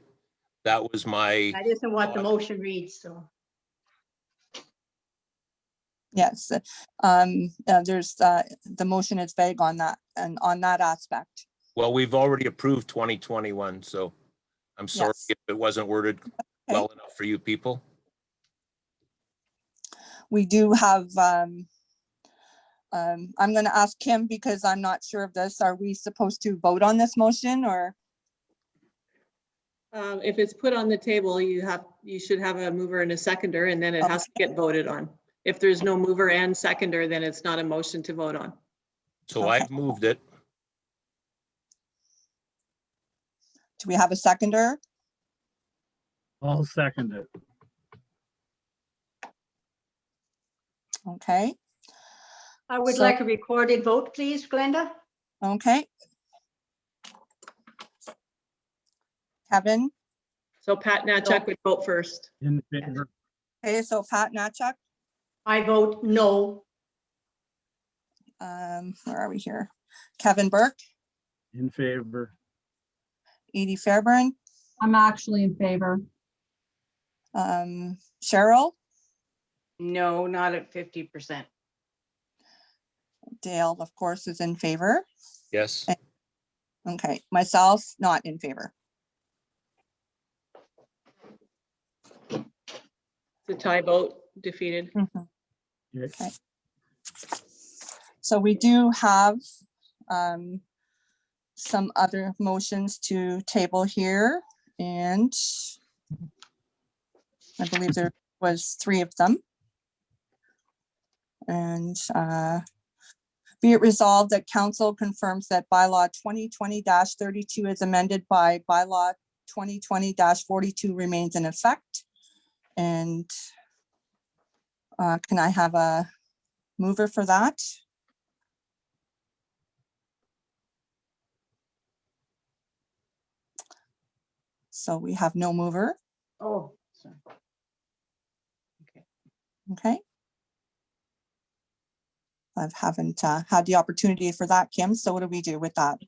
that isn't what the thought. motion reads, so. Yes, there's, the motion is vague on that and on that aspect. well, we've already approved 2021, so I'm sorry Yes. if it wasn't worded well enough for you people. We do have, I'm going to ask Kim because I'm not sure of this. Are we supposed to vote on this motion or? If it's put on the table, you should have a mover and a seconder, and then it has to get voted on. If there's no mover and seconder, then it's not a motion to vote on. So Okay. I've moved it. Do we have a seconder? I'll second it. Okay, I would So- like a recorded vote, please, Glenda. okay. Kevin, So Pat Natchuk would vote first. In favor. okay, so Pat Natchuk, I vote no. where are we here? Kevin Burke, In favor. Edie Fairburn, I'm actually in favor. Cheryl, No, not at 50%. Dale, of course, is in favor. Yes. Okay, myself, not in favor. The tie vote defeated. Okay. So we do have some other motions to table here, and I believe there was 3 of them. And be it resolved that council confirms that bylaw 2020-32 is amended by bylaw 2020-42 remains in effect. And can I have a mover for that? So we have no mover. Oh, sorry. Okay. I haven't had the opportunity for that, Kim. So what do we do with that?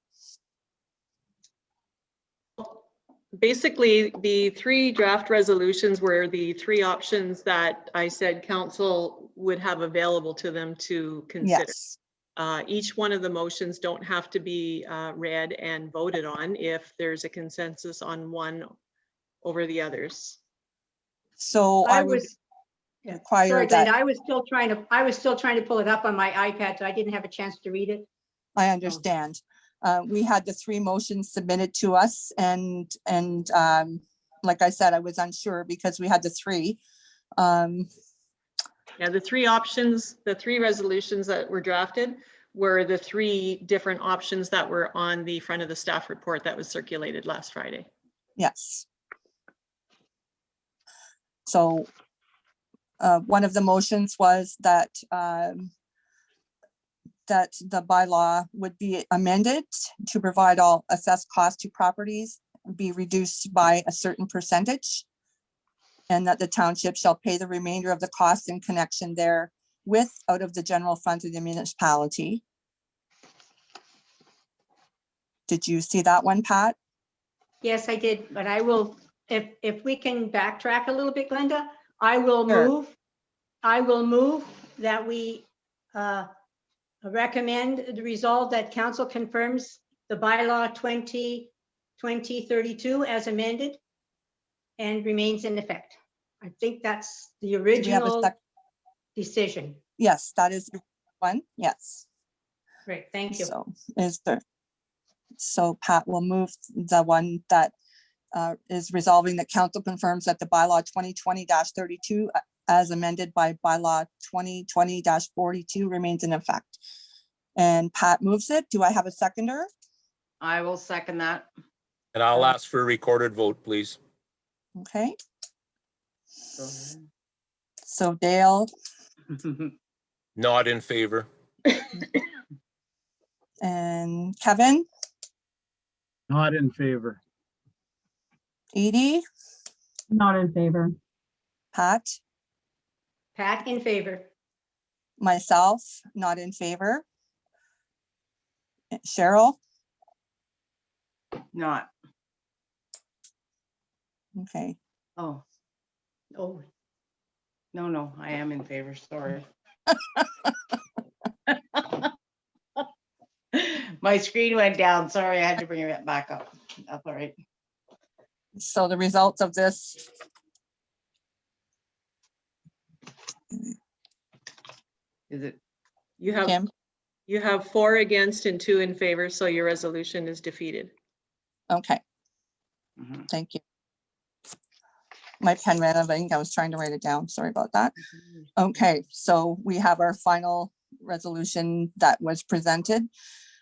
Basically, the 3 draft resolutions were the 3 options that I said council would have available to them to consider. Yes. Each one of the motions don't have to be read and voted on if there's a consensus on one over the others. So I would yeah, require sorry, that. Glenda, I was still trying to pull it up on my iPad, so I didn't have a chance to read it. I understand. We had the 3 motions submitted to us and like I said, I was unsure because we had the 3. Yeah, the 3 options, the 3 resolutions that were drafted were the 3 different options that were on the front of the staff report that was circulated last Friday. Yes. So one of the motions was that that the bylaw would be amended to provide all assessed costs to properties be reduced by a certain percentage, and that the township shall pay the remainder of the costs in connection therewith out of the general funds of the municipality. Did you see that one, Pat? Yes, I did, but I will if we can backtrack a little bit, Glenda, I will Sure. move that we recommend the resolve that council confirms the bylaw 2020-32 as amended and remains in effect. I think that's the Do we have a original sec? decision. Yes, that is the one. Yes. Great, thank you. So is there, so Pat will move the one that is resolving that council confirms that the bylaw 2020-32 as amended by bylaw 2020-42 remains in effect. And Pat moves it. Do I have a seconder? I will second that. And I'll ask for a recorded vote, please. Okay, Go so Dale ahead. Not in favor. and Kevin, Not in favor. Edie, Not in favor. Pat, Pat in favor. myself, not in favor. Cheryl, Not. okay, Oh, Oh, no, I am in favor. Sorry. My screen went down. Sorry, I had to bring it back up. That's all right. so the results of this, Is it? You have, Kim, you have 4 against and 2 in favor, so your resolution is defeated. okay, Mhm. thank you. My pen ran out of ink. I was trying to write it down. Sorry about that. Okay, so we have our final resolution that was presented.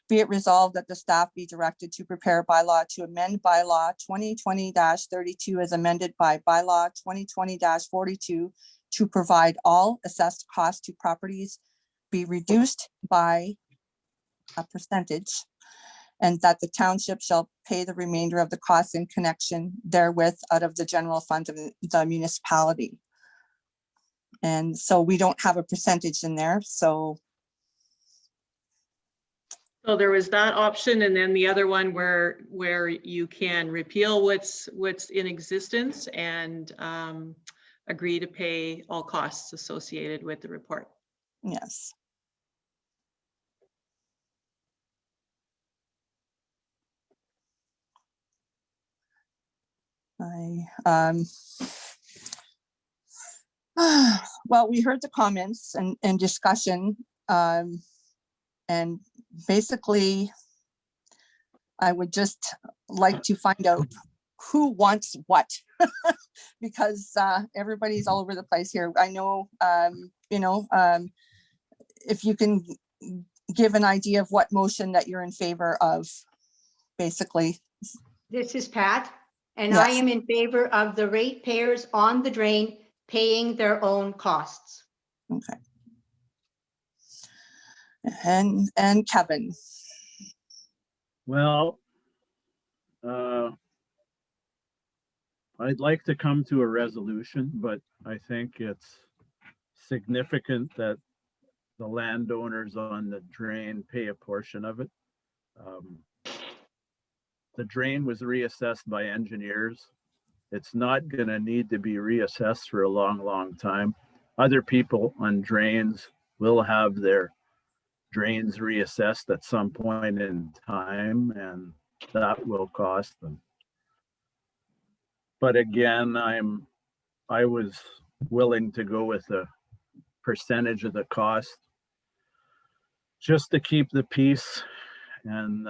Be it resolved that the staff be directed to prepare a bylaw to amend bylaw 2020-32 as amended by bylaw 2020-42 to provide all assessed costs to properties be reduced by a percentage, and that the township shall pay the remainder of the costs in connection therewith out of the general fund of the municipality. And so we don't have a percentage in there, so So there was that option, and then the other one where you can repeal what's in existence and agree to pay all costs associated with the report. yes. Well, we heard the comments and discussion, and basically, I would just like to find out who wants what, because everybody's all over the place here. I know, if you can give an idea of what motion that you're in favor of, basically. this is Pat, and I Yes. am in favor of the ratepayers on the drain paying their own costs. Okay. And Kevin, Well, I'd like to come to a resolution, but I think it's significant that the landowners on the drain pay a portion of it. The drain was reassessed by engineers. It's not gonna need to be reassessed for a long, long time. Other people on drains will have their drains reassessed at some point in time, and that will cost them. But again, I was willing to go with a percentage of the cost just to keep the peace and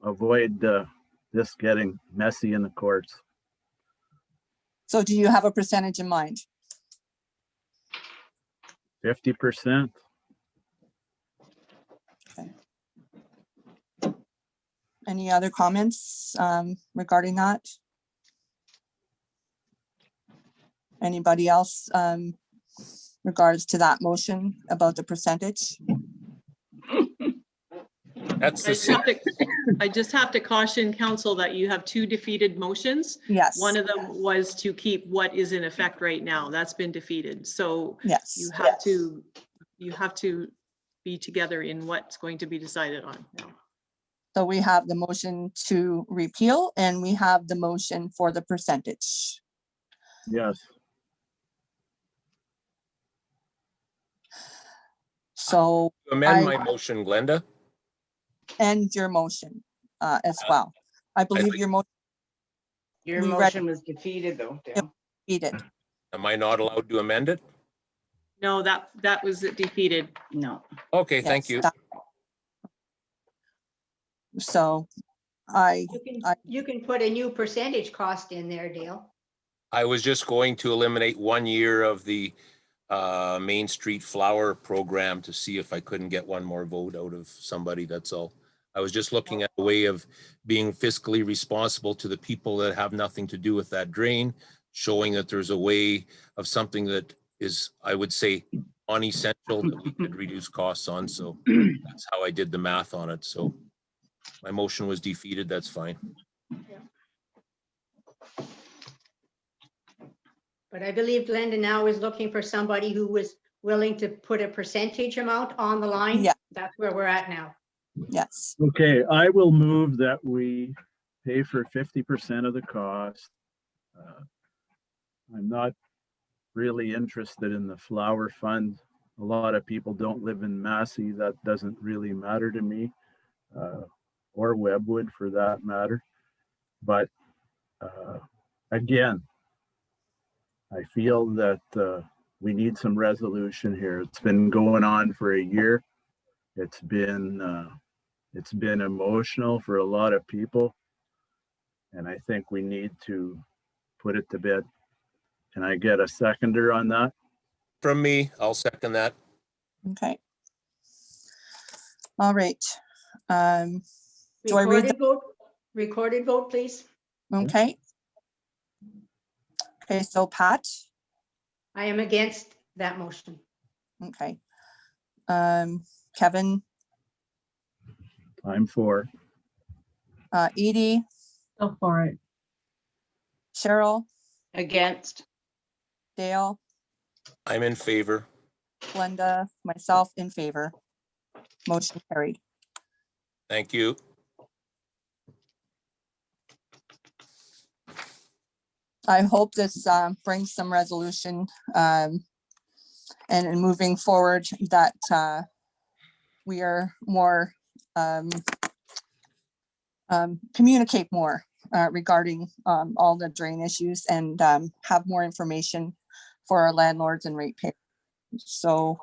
avoid this getting messy in the courts. so do you have a percentage in mind? 50%. Any other comments regarding that? Anybody else regards to that motion about the percentage? That's I the just have to caution council that you have 2 defeated motions. Yes. One of them was to keep what is in effect right now. That's been defeated. So Yes. you have to be together in what's going to be decided on now. So we have the motion to repeal and we have the motion for the percentage. Yes. So, Amend I- my motion, Glenda. and your motion as well. I believe think- your motion Your We read- motion was defeated though, Dale. defeated. Am I not allowed to amend it? No, that was defeated. No. Okay, thank Yes, you. that- So I, You can put a new percentage cost in there, Dale. I was just going to eliminate 1 year of the Main Street Flower Program to see if I couldn't get one more vote out of somebody, that's all. I was just looking at a way of being fiscally responsible to the people that have nothing to do with that drain, showing that there's a way of something that is, I would say, non-essential that we could reduce costs on. So that's how I did the math on it. So my motion was defeated, that's fine. But I believe Glenda now is looking for somebody who was willing to put a percentage amount on the line. Yeah. That's where we're at now. yes, Okay, I will move that we pay for 50% of the cost. I'm not really interested in the flower fund. A lot of people don't live in Massey. That doesn't really matter to me, or Webwood for that matter. But again, I feel that we need some resolution here. It's been going on for a year. It's been emotional for a lot of people. And I think we need to put it to bed. Can I get a seconder on that? From me, I'll second that. okay. All right. Do I read Recorded vote, recorded vote, please. Okay. Okay, so Pat, I am against that motion. okay. Kevin, I'm for. Edie, Go for it. Cheryl, Against. Dale, I'm in favor. Glenda, myself in favor. Motion carried. Thank you. I hope this brings some resolution and in moving forward that we are more communicate more regarding all the drain issues and have more information for our landlords and ratepayers. So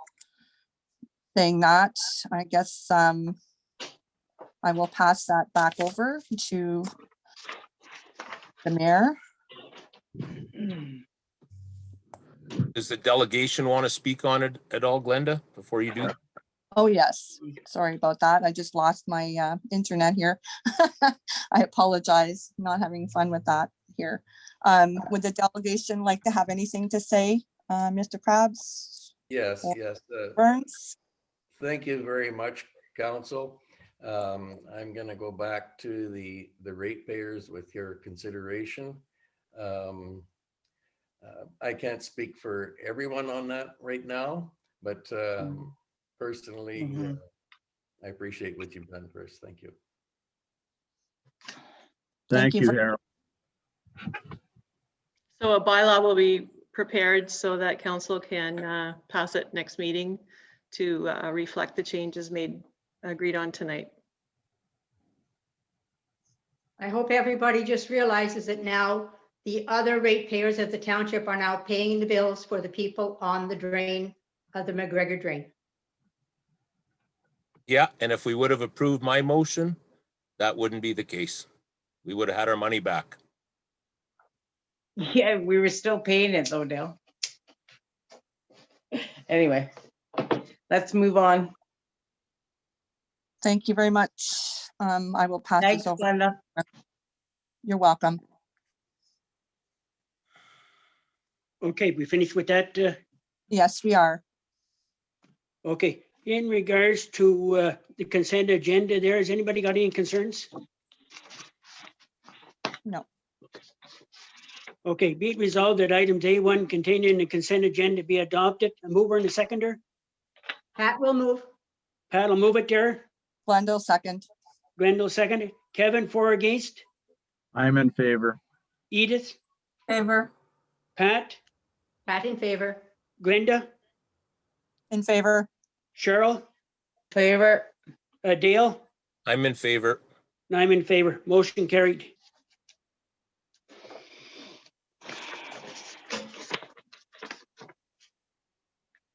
saying that, I guess I will pass that back over to the mayor. Does the delegation want to speak on it at all, Glenda, before you do? Oh, yes. Sorry about that. I just lost my internet here. I apologize, not having fun with that here. Would the delegation like to have anything to say, Mr. Krabs? Yes, Or yes. Burns? Thank you very much, council. I'm going to go back to the ratepayers with your consideration. I can't speak for everyone on that right now, but personally, I appreciate what you've done for us. Thank you. Thank you, very- Harold. So a bylaw will be prepared so that council can pass it next meeting to reflect the changes agreed on tonight. I hope everybody just realizes that now the other ratepayers of the township are now paying the bills for the people on the drain of the McGregor drain. Yeah, and if we would have approved my motion, that wouldn't be the case. We would have had our money back. Yeah, we were still paying it though, Dale. Anyway, let's move on. Thank you very much. I will pass Thanks, this over. Glenda. You're welcome. Okay, we finished with that. Yes, we are. Okay, in regards to the consent agenda there, has anybody got any concerns? No. Okay, be it resolved that items A1 contained in the consent agenda be adopted. A mover and a seconder. Pat will move. Pat will move it there. Glenda, second. Grendel seconded. Kevin, for or against? I'm in favor. Edith, Favor. Pat, Pat in favor. Glenda, In favor. Cheryl, Favor. Dale, I'm in favor. and I'm in favor. Motion carried.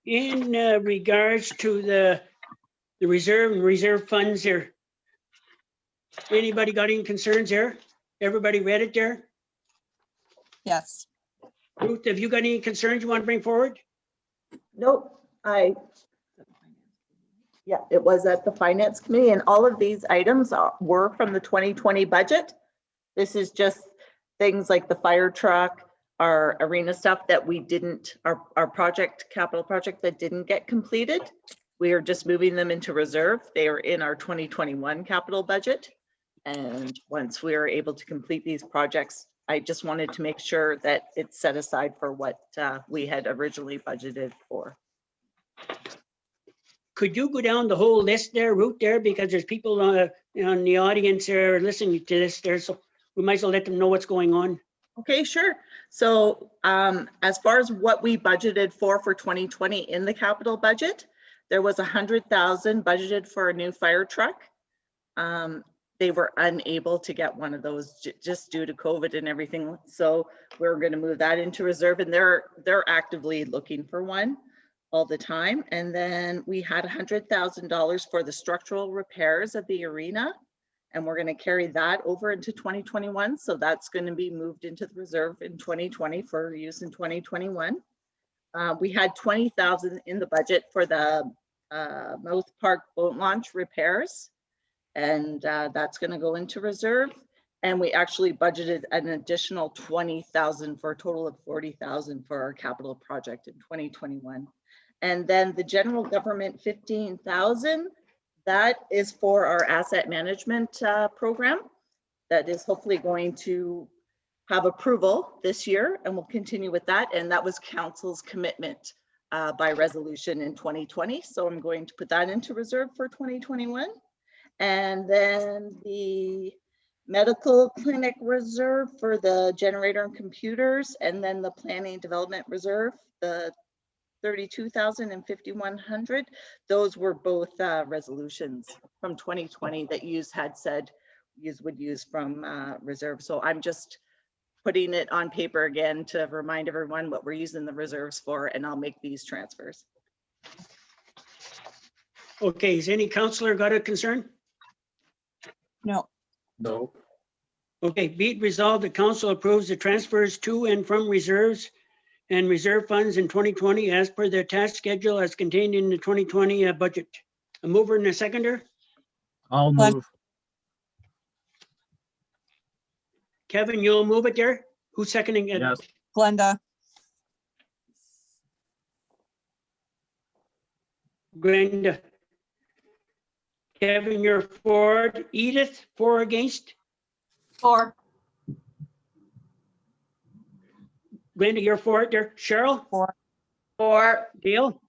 In regards to the reserve and reserve funds there, anybody got any concerns there? Everybody read it there? Yes. Ruth, have you got any concerns you want to bring forward? Nope, yeah, it was at the finance committee, and all of these items were from the 2020 budget. This is just things like the fire truck, our arena stuff that we didn't, our capital project that didn't get completed. We are just moving them into reserve. They are in our 2021 capital budget. And once we are able to complete these projects, I just wanted to make sure that it's set aside for what we had originally budgeted for. Could you go down the whole list there, Ruth, there, because there's people in the audience there listening to this there, so we might as well let them know what's going on. Okay, sure. So as far as what we budgeted for 2020 in the capital budget, there was 100,000 budgeted for a new fire truck. They were unable to get one of those just due to COVID and everything. So we're going to move that into reserve, and they're actively looking for one all the time. And then we had $100,000 for the structural repairs of the arena, and we're going to carry that over into 2021. So that's going to be moved into the reserve in 2020 for use in 2021. We had 20,000 in the budget for the Mouth Park boat launch repairs, and that's going to go into reserve. And we actually budgeted an additional 20,000 for a total of 40,000 for our capital project in 2021. And then the general government 15,000, that is for our asset management program that is hopefully going to have approval this year, and we'll continue with that. And that was council's commitment by resolution in 2020. So I'm going to put that into reserve for 2021. And then the medical clinic reserve for the generator and computers, and then the planning development reserve, the 32,000 and 5,100. Those were both resolutions from 2020 that you had said you would use from reserve. So I'm just putting it on paper again to remind everyone what we're using the reserves for, and I'll make these transfers. Okay, has any councillor got a concern? No. No. Okay, be it resolved, the council approves the transfers to and from reserves and reserve funds in 2020 as per the attached schedule as contained in the 2020 budget. A mover and a seconder. I'll move. Kevin, you'll move it there? Who's seconding it? Yes. Glenda. Glenda. Kevin, you're for it. Edith, for or against? For. Glenda, you're for it there. Cheryl? For. Dale?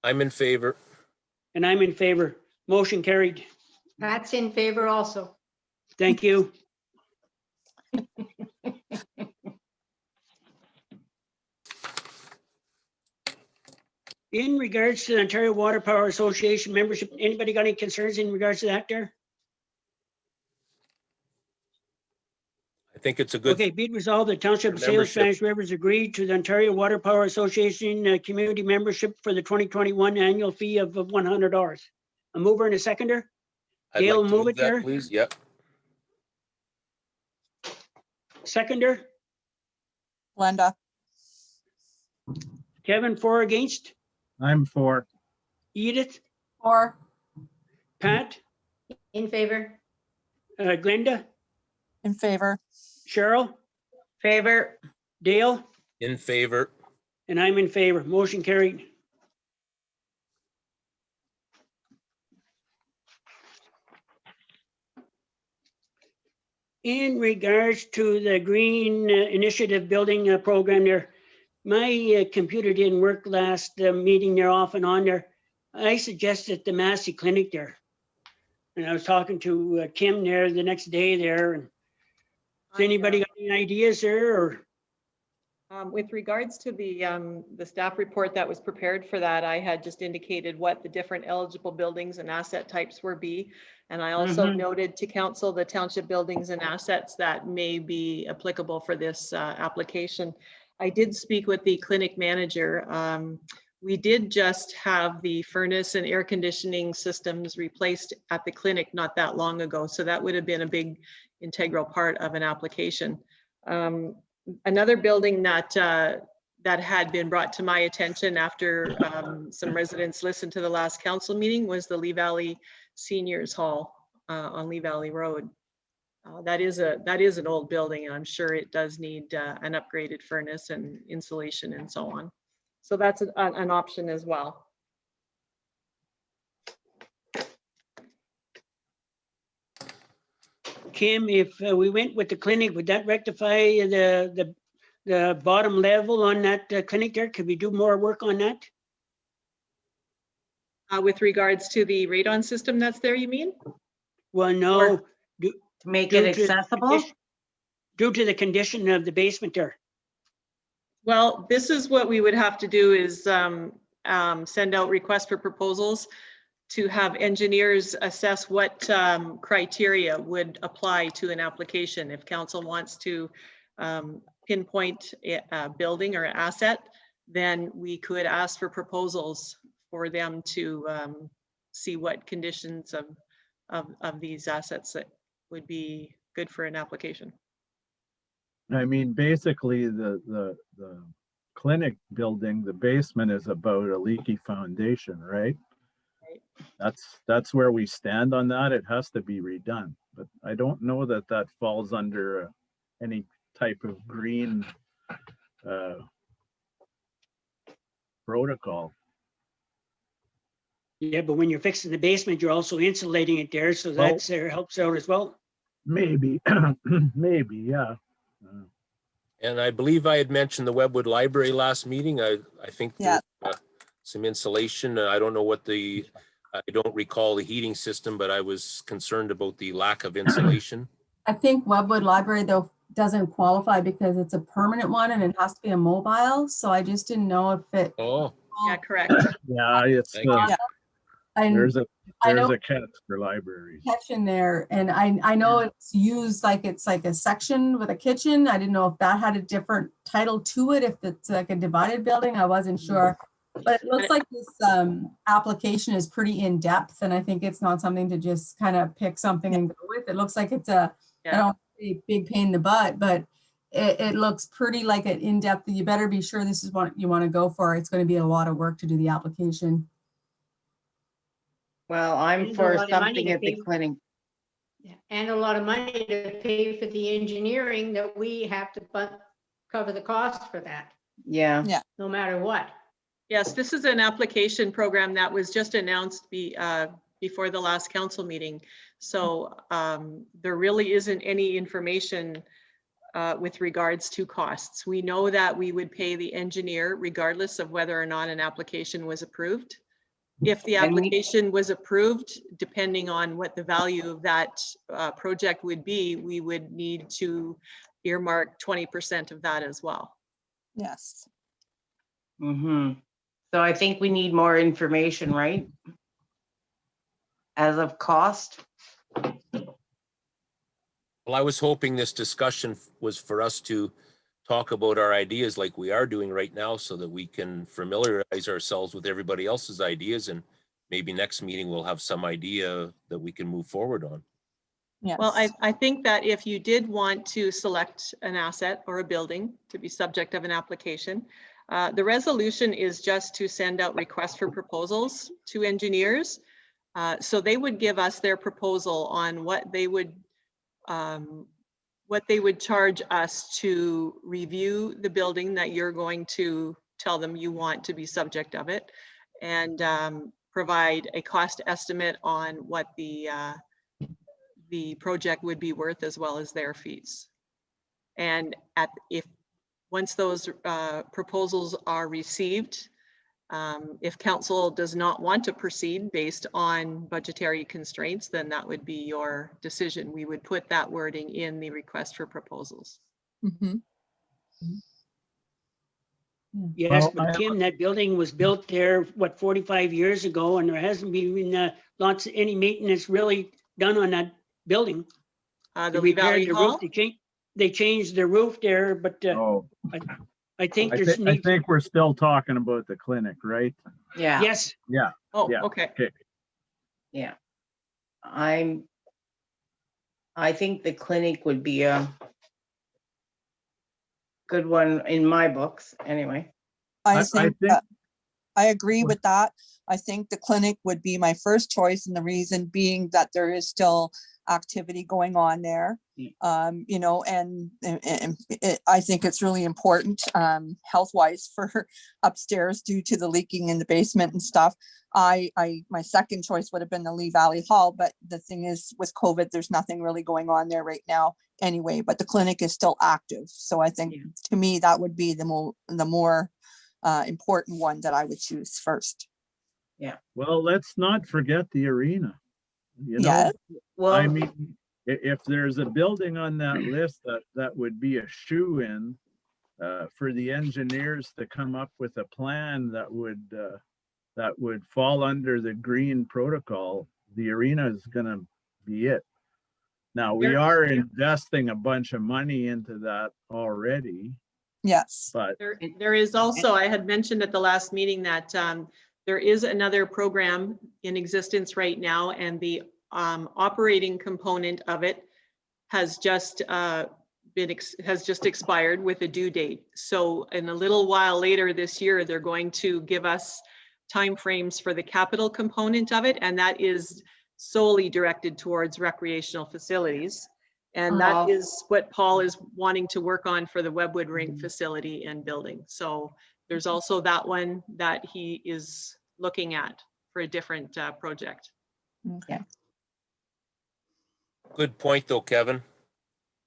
I'm in favor. And I'm in favor. Motion carried. Pat's in favor also. Thank you. In regards to the Ontario Water Power Association membership, anybody got any concerns in regards to that there? I think it's a good. Okay, be it resolved, the Township of Membership. Sables-Spanish Rivers agreed to the Ontario Water Power Association community membership for the 2021 annual fee of $100. A mover and a seconder? I'd Gail, like to move it that, there. please. Yep. Seconder? Glenda. Kevin, for or against? I'm for. Edith? For. Pat? In favor. Glenda? In favor. Cheryl? Favor. Dale? In favor. And I'm in favor. Motion carried. In regards to the Green Initiative Building Program there, my computer didn't work last meeting there off and on there. I suggested the Massey Clinic there. And I was talking to Kim there the next day there. And has anybody got any ideas there or? With regards to the staff report that was prepared for that, I had just indicated what the different eligible buildings and asset types were be. And I also noted to council the township buildings and assets that may be applicable for this application. I did speak with the clinic manager. We did just have the furnace and air conditioning systems replaced at the clinic not that long ago. So that would have been a big integral part of an application. Another building that that had been brought to my attention after some residents listened to the last council meeting was the Lee Valley Seniors Hall on Lee Valley Road. That is an old building, and I'm sure it does need an upgraded furnace and insulation and so on. So that's an option as well. Kim, if we went with the clinic, would that rectify the bottom level on that clinic there? Could we do more work on that? With regards to the radon system that's there, you mean? Well, no. To make it accessible? Due to the condition of the basement there. Well, this is what we would have to do is send out requests for proposals to have engineers assess what criteria would apply to an application. If council wants to pinpoint a building or asset, then we could ask for proposals for them to see what conditions of these assets that would be good for an application. I mean, basically the clinic building, the basement is about a leaky foundation, right? That's where we stand on that. It has to be redone, but I don't know that that falls under any type of green protocol. Yeah, but when you're fixing the basement, you're also insulating it there, so that's helps out as well. Maybe, maybe, yeah. And I believe I had mentioned the Webwood Library last meeting. I think Yeah. some insulation. I don't know what I don't recall the heating system, but I was concerned about the lack of insulation. I think Webwood Library though doesn't qualify because it's a permanent one and it has to be a mobile. So I just didn't know if it. Oh, yeah, correct. Yeah, it's there's a catch for libraries. Catch in there, and I know it's used like it's like a section with a kitchen. I didn't know if that had a different title to it, if it's like a divided building. I wasn't sure. But it looks like this application is pretty in depth, and I think it's not something to just kind of pick something and go with. It looks like it's I don't say big pain in the butt, but it looks pretty like an in depth. You better be sure this is what you want to go for. It's going to be a lot of work to do the application. Well, I'm for something at the clinic. Yeah, and a lot of money to pay for the engineering that we have to cover the cost for that. Yeah. Yeah. No matter what. Yes, this is an application program that was just announced before the last council meeting. So there really isn't any information with regards to costs. We know that we would pay the engineer regardless of whether or not an application was approved. If the application was approved, depending on what the value of that project would be, we would need to earmark 20% of that as well. Yes. So I think we need more information, right? As of cost. Well, I was hoping this discussion was for us to talk about our ideas like we are doing right now so that we can familiarize ourselves with everybody else's ideas, and maybe next meeting we'll have some idea that we can move forward on. Yes. Well, I think that if you did want to select an asset or a building to be subject of an application, the resolution is just to send out requests for proposals to engineers. So they would give us their proposal on what they would charge us to review the building that you're going to tell them you want to be subject of it, and provide a cost estimate on what the project would be worth, as well as their fees. And once those proposals are received, If council does not want to proceed based on budgetary constraints, then that would be your decision. We would put that wording in the request for proposals. Mhm. Yes, Well, but Kim, that building was built there, what, 45 years ago, and there hasn't been any maintenance really done on that building. The They Lee Valley repaired the roof, Hall, they changed the roof there, but Oh, I think I there's think, I needs, think we're still talking about the clinic, right? Yeah, yes, Yeah, oh, yeah. okay. Okay. yeah. I think the clinic would be a good one in my books, anyway. I I think think- I agree with that. I think the clinic would be my first choice, and the reason being that there is still activity going on there. You know, and I think it's really important health-wise for upstairs due to the leaking in the basement and stuff. My second choice would have been the Lee Valley Hall, but the thing is with COVID, there's nothing really going on there right now anyway, but the clinic is still active. So I think to me, that would be the more important one that I would choose first. Well, let's not forget the arena. You know, Yeah. Well, I mean, if there's a building on that list that would be a shoe-in for the engineers to come up with a plan that would fall under the green protocol, the arena is going to be it. Now, we are investing a bunch of money into that already, Yes. but There is also, I had mentioned at the last meeting that there is another program in existence right now, and the operating component of it has just expired with a due date. So in a little while later this year, they're going to give us timeframes for the capital component of it, and that is solely directed towards recreational facilities. And that is what Paul is wanting to work on for the Webwood Rink facility and building. So there's also that one that he is looking at for a different project. Okay. Good point though, Kevin.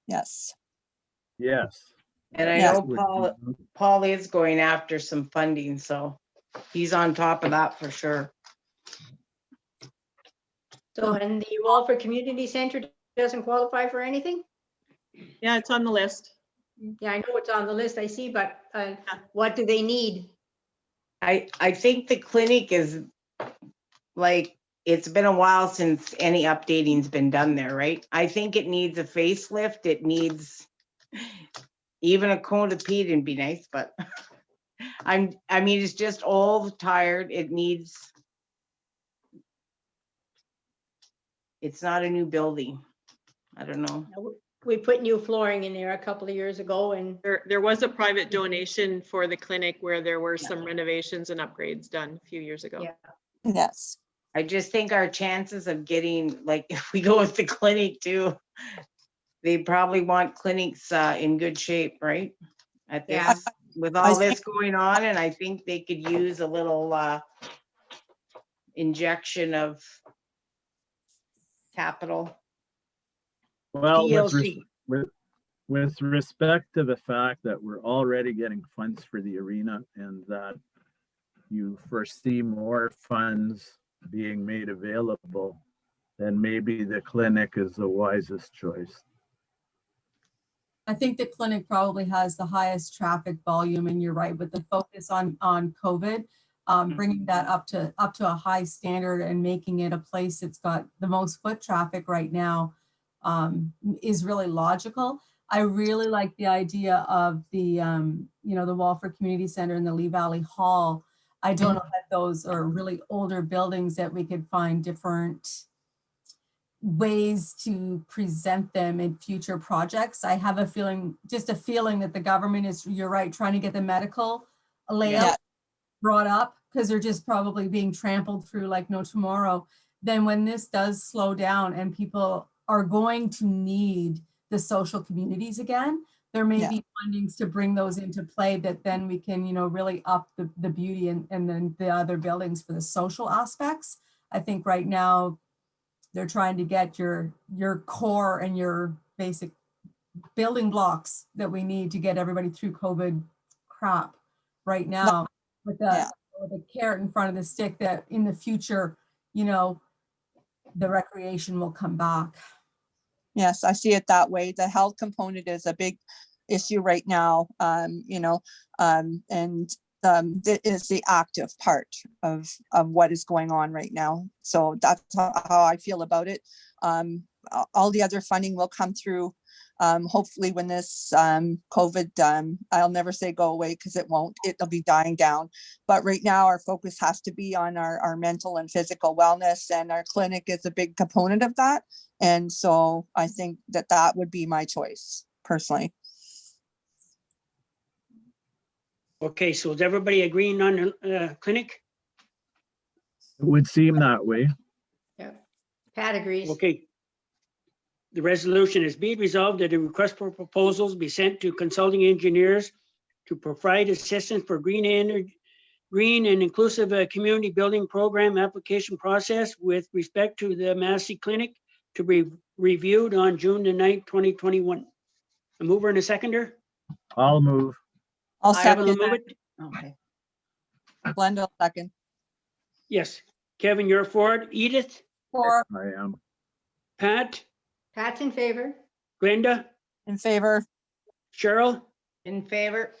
Yes. yes. and I Yeah. know Paul is going after some funding, so he's on top of that for sure. So, and the Walford Community Center doesn't qualify for anything? Yeah, it's on the list. Yeah, I know it's on the list, I see, but what do they need? I think the clinic is like, it's been a while since any updating's been done there, right? I think it needs a facelift. It needs even a coat of paint would be nice, but I mean, it's just old, tired. It needs, it's not a new building. I don't know. We put new flooring in there a couple of years ago, and There was a private donation for the clinic where there were some renovations and upgrades done a few years ago. Yeah. Yes. I just think our chances of getting, like, if we go with the clinic too, they probably want clinics in good shape, right? At this, Yeah. with all this going on, and I think they could use a little injection of capital. Well, TLC. with respect to the fact that we're already getting funds for the arena and that you foresee more funds being made available, then maybe the clinic is the wisest choice. I think the clinic probably has the highest traffic volume, and you're right, with the focus on COVID, bringing that up to a high standard and making it a place that's got the most foot traffic right now is really logical. I really like the idea of the the Walford Community Center and the Lee Valley Hall. I don't know if those are really older buildings that we could find different ways to present them in future projects. I have a feeling that the government is, you're right, trying to get the medical layout brought up because they're just probably being trampled through like no tomorrow. Then when this does slow down and people are going to need the social communities again, there may be fundings to bring those into play that then we can, really up the beauty and then the other buildings for the social aspects. I think right now they're trying to get your core and your basic building blocks that we need to get everybody through COVID crap right now with the the carrot in front of the stick that in the future, you know, the recreation will come back. Yes, I see it that way. The health component is a big issue right now, you know, and that is the active part of what is going on right now. So that's how I feel about it. All the other funding will come through, hopefully when this COVID, I'll never say go away because it won't, it'll be dying down. But right now our focus has to be on our mental and physical wellness, and our clinic is a big component of that. And so I think that that would be my choice personally. Okay, so is everybody agreeing on clinic? It would seem that way. Yeah. Pat agrees. Okay. The resolution is be it resolved that a request for proposals be sent to consulting engineers to provide assistance for green energy, green and inclusive community building program application process with respect to the Massey Clinic to be reviewed on June the 9th, 2021. A mover and a seconder? I'll move. I'll Kevin will second. move it? Okay. Glenda will second. Yes. Kevin, you're for it. Edith? For, I am. Pat? Pat's in favor. Glenda? In favor. Cheryl? In favor?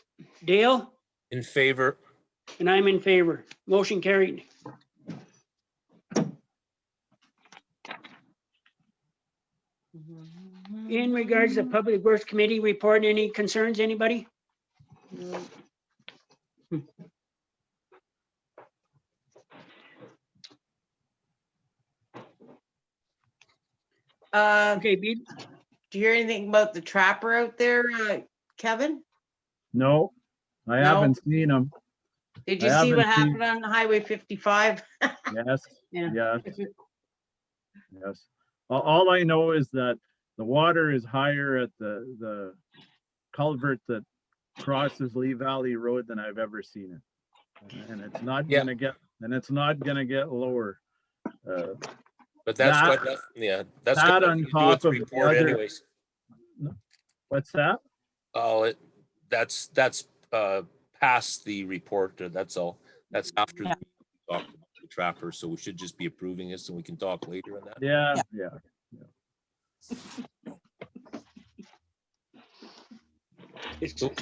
Dale? In favor. And I'm in favor. Motion carried. In regards to Public Works Committee report, any concerns, anybody? Okay, Do you hear anything about the trapper out there, Kevin? No, I No? haven't seen him. Did I you see what haven't seen- happened on Highway 55? Yes, Yeah. yes, yes. All I know is that the water is higher at the culvert that crosses Lee Valley Road than I've ever seen it. And it's not Yeah. gonna get lower. But that's That- got, yeah, that's that got on nothing to do with top the of the report other- anyways. What's that? Oh, that's past the report. That's all. That's after Yeah. the talk about the trapper. So we should just be approving this and we can talk later on that. Yeah, Yeah. yeah.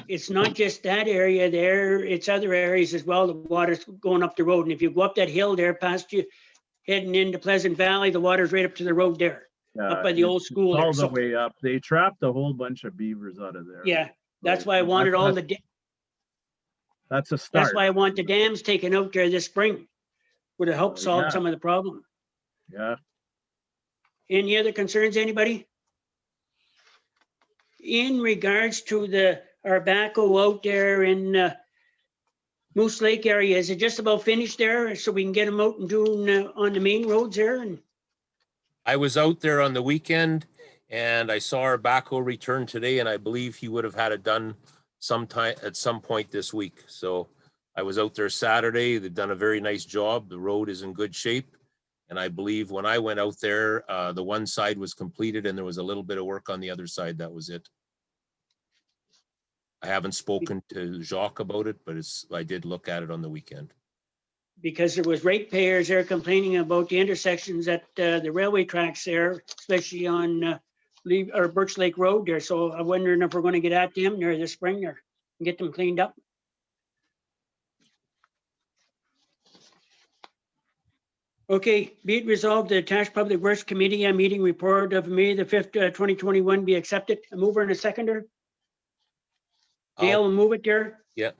It's not just that area there, it's other areas as well. The water's going up the road. And if you go up that hill there past you, heading into Pleasant Valley, the water's right up to the road there, up by the old school there. All the So, way up. They trapped a whole bunch of beavers out of there. yeah, that's why I So wanted all that's- the, That's a that's start. why I want the dams taken out there this spring. Would have helped Yeah. solve some of the problem. Yeah. Any other concerns, anybody? In regards to our backhoe out there in Moose Lake area, is it just about finished there so we can get them out and doing on the main roads there? And I was out there on the weekend and I saw our backhoe return today and I believe he would have had it done sometime at some point this week. So I was out there Saturday. They've done a very nice job. The road is in good shape. And I believe when I went out there, the one side was completed and there was a little bit of work on the other side. That was it. I haven't spoken to Jacques about it, but I did look at it on the weekend. because there was ratepayers there complaining about the intersections at the railway tracks there, especially on Birch Lake Road there. So I'm wondering if we're going to get at them there this spring there and get them cleaned up. Okay, be it resolved, the attached Public Works Committee meeting report of May the 5th, 2021 be accepted. A mover and a seconder. Dale will move it there. Yeah.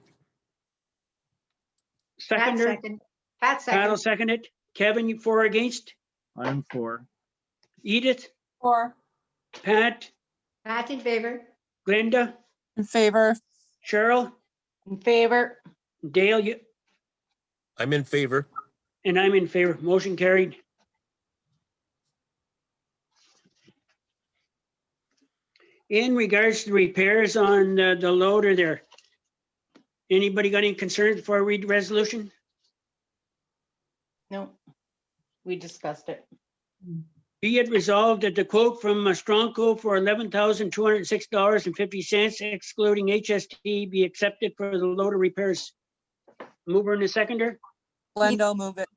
Pat Seconder, second. Pat Pat will second. second it. Kevin, you for or against? I'm for. Edith, for, Pat, Pat in favor. Glenda, In favor. Cheryl, In favor? Dale, you, I'm in favor. and I'm in favor. Motion carried. In regards to repairs on the loader there, anybody got any concerns before I read the resolution? No. We discussed it. Be it resolved that the quote from Strongco for $11,206.50 excluding HST be accepted for the loader repairs. Mover and a seconder. Glenda will move it.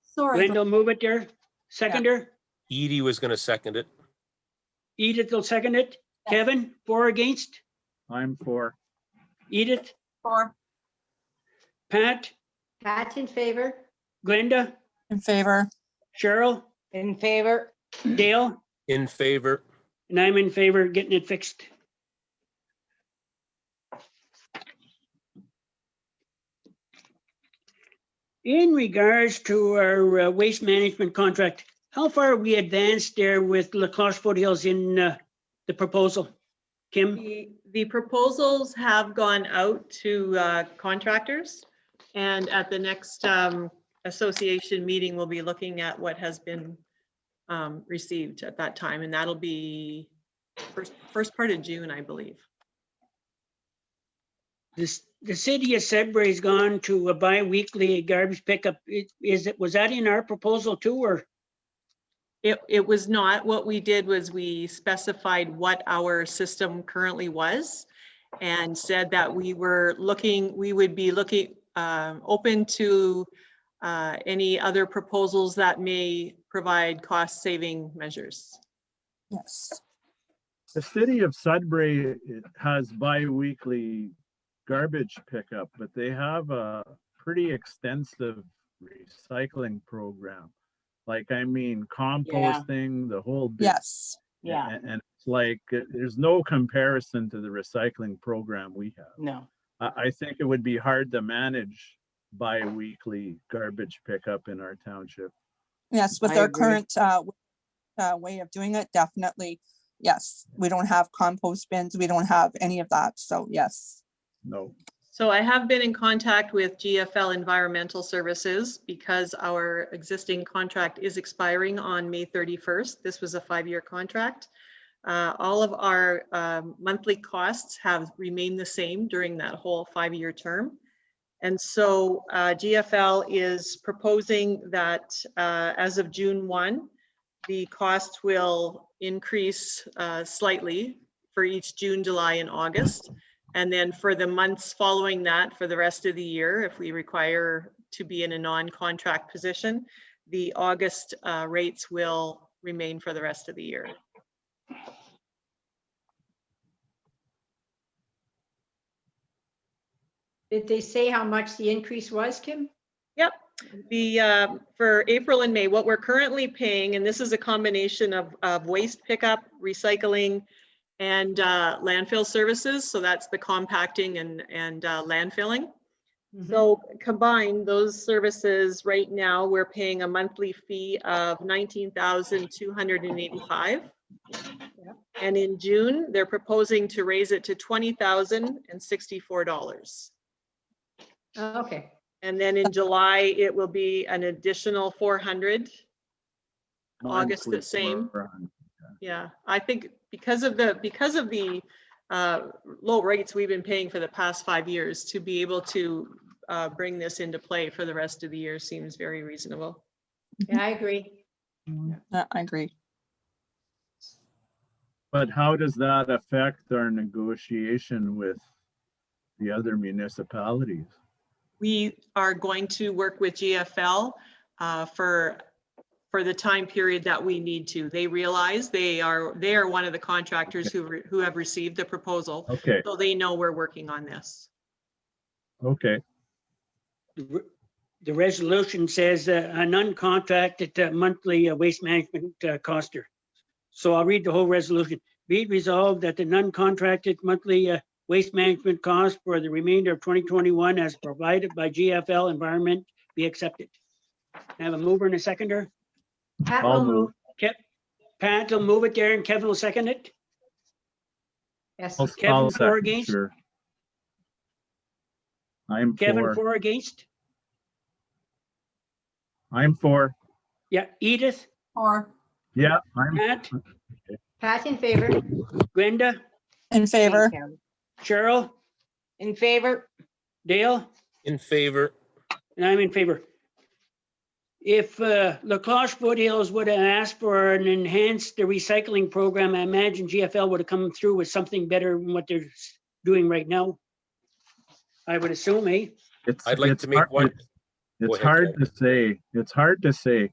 Sorry. Glenda will move it there. Seconder, Edie was gonna second it. Edith will second it. Kevin, for or against? I'm for. Edith, For. Pat, Pat in favor. Glenda, In favor. Cheryl, In favor? Dale, In favor. and I'm in favor of getting it fixed. In regards to our waste management contract, how far are we advanced there with La Cloche Foothills in the proposal? Kim, The proposals have gone out to contractors. And at the next association meeting, we'll be looking at what has been received at that time. And that'll be first part of June, I believe. the city of Sudbury's gone to a bi-weekly garbage pickup. Was that in our proposal too, or? It was not. What we did was we specified what our system currently was and said that we would be looking open to any other proposals that may provide cost-saving measures. Yes. The city of Sudbury has bi-weekly garbage pickup, but they have a pretty extensive recycling program. Like, I mean, composting, the whole bit. Yes. Yeah, And it's like, there's no comparison to the recycling program we have. no. I think it would be hard to manage bi-weekly garbage pickup in our township. Yes, with I our agree. current way of doing it, definitely. Yes, we don't have compost bins. We don't have any of that. So yes. No. So I have been in contact with GFL Environmental Services because our existing contract is expiring on May 31st. This was a 5-year contract. All of our monthly costs have remained the same during that whole 5-year term. And so GFL is proposing that as of June 1, the cost will increase slightly for each June, July, and August. And then for the months following that, for the rest of the year, if we require to be in a non-contract position, the August rates will remain for the rest of the year. Did they say how much the increase was, Kim? Yep. For April and May, what we're currently paying, and this is a combination of waste pickup, recycling, and landfill services. So that's the compacting and landfilling. So combined, those services right now, we're paying a monthly fee of $19,285. And in June, they're proposing to raise it to $20,064. Okay. And then in July, it will be an additional 400. August, the same. Yeah, I think because of the low rates we've been paying for the past 5 years, to be able to bring this into play for the rest of the year seems very reasonable. Yeah, I agree. I agree. But how does that affect our negotiation with the other municipalities? We are going to work with GFL for the time period that we need to. They realize they are one of the contractors who have received the proposal. Okay. So they know we're working on this. Okay. The resolution says an uncontracted monthly waste management coster. So I'll read the whole resolution. Be it resolved that the non-contracted monthly waste management cost for the remainder of 2021 as provided by GFL Environment be accepted. I have a mover and a seconder. Pat I'll will move. Pat will move it there and Kevin will second it. Yes. Kevin, I'll for or second, against? sure. I'm Kevin, for. for or against? I'm for. Yeah, Edith, Or. Yeah, I'm. Pat, Pat in favor. Glenda, In favor. Cheryl, In favor? Dale, In favor. and I'm in favor. If La Cloche Foothills would have asked for an enhanced recycling program, I imagine GFL would have come through with something better than what they're doing right now. I would assume, eh? It's, I'd like it's to make hard- one. It's ahead, hard to say. It's hard to say.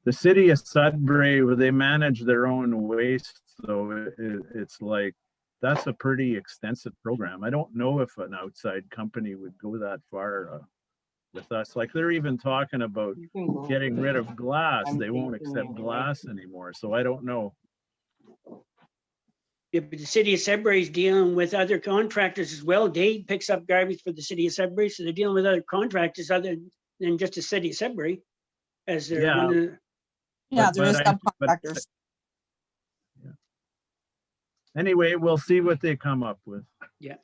The city of Sudbury, they manage their own waste, so it's like, that's a pretty extensive program. I don't know if an outside company would go that far with us. Like, they're even talking about You can go. getting rid of glass. I'm They won't thinking accept anyway. glass anymore, so I don't know. Yeah, but the city of Sudbury is dealing with other contractors as well. Dade picks up garbage for the city of Sudbury, so they're dealing with other contractors other than just the city of Sudbury. As they're Yeah. one of the, Yeah, But- there is but subcontractors. Anyway, we'll see what they come up with. Yep.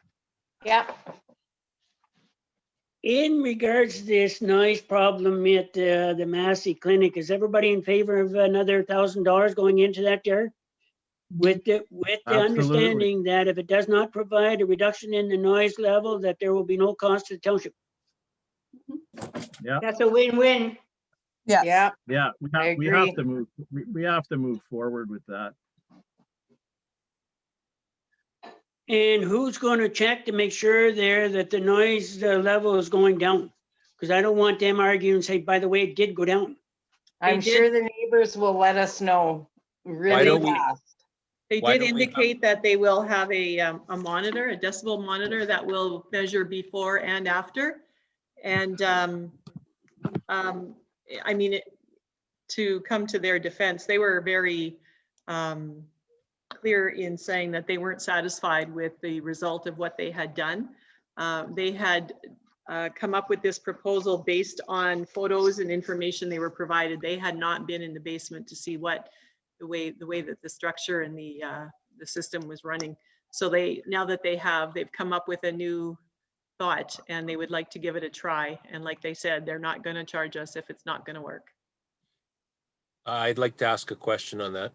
in regards to this noise problem at the Massey Clinic, is everybody in favor of another $1,000 going into that there? With the Absolutely. understanding that if it does not provide a reduction in the noise level, that there will be no cost to the township. Yeah, That's a win-win. Yes. Yeah. yeah, I we have agree. to move, we have to move forward with that. And who's going to check to make sure there that the noise level is going down? Because I don't want them arguing and say, by the way, it did go down. I'm They sure the neighbors will let us know really don't we- fast. They Why did don't we have- indicate that they will have a monitor, a decibel monitor that will measure before and after. And I mean, to come to their defense, they were very clear in saying that they weren't satisfied with the result of what they had done. They had come up with this proposal based on photos and information they were provided. They had not been in the basement to see what the way that the structure and the system was running. So now that they've come up with a new thought and they would like to give it a try. And like they said, they're not going to charge us if it's not going to work. I'd like to ask a question on that.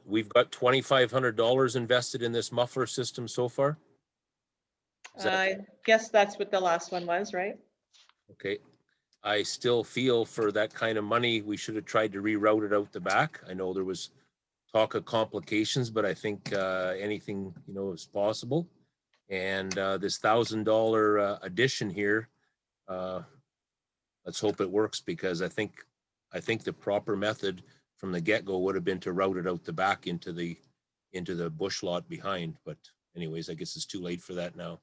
We've got $2,500 invested in this muffler system so far. Is that- I guess that's what the last one was, right? Okay. I still feel for that kind of money, we should have tried to reroute it out the back. I know there was talk of complications, but I think anything, is possible. And this $1,000 addition here, let's hope it works, because I think the proper method from the get-go would have been to route it out the back into the bush lot behind. But anyways, I guess it's too late for that now.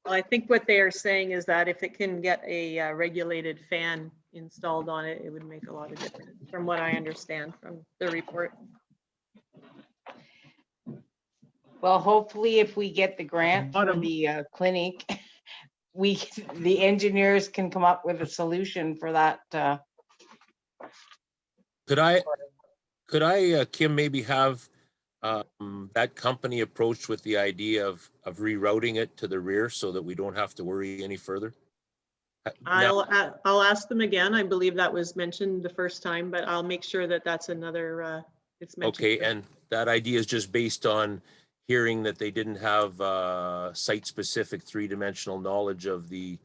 Well, I think what they are saying is that if it can get a regulated fan installed on it, it would make a lot of difference, from what I understand from the report. Well, hopefully if we get the grant for the clinic, the engineers can come up with a solution for that. Could I, Kim, maybe have that company approached with the idea of rerouting it to the rear so that we don't have to worry any further? Now- I'll ask them again. I believe that was mentioned the first time, but I'll make sure that that's another, it's mentioned. Okay, and that idea is just based on hearing that they didn't have site-specific three-dimensional knowledge of the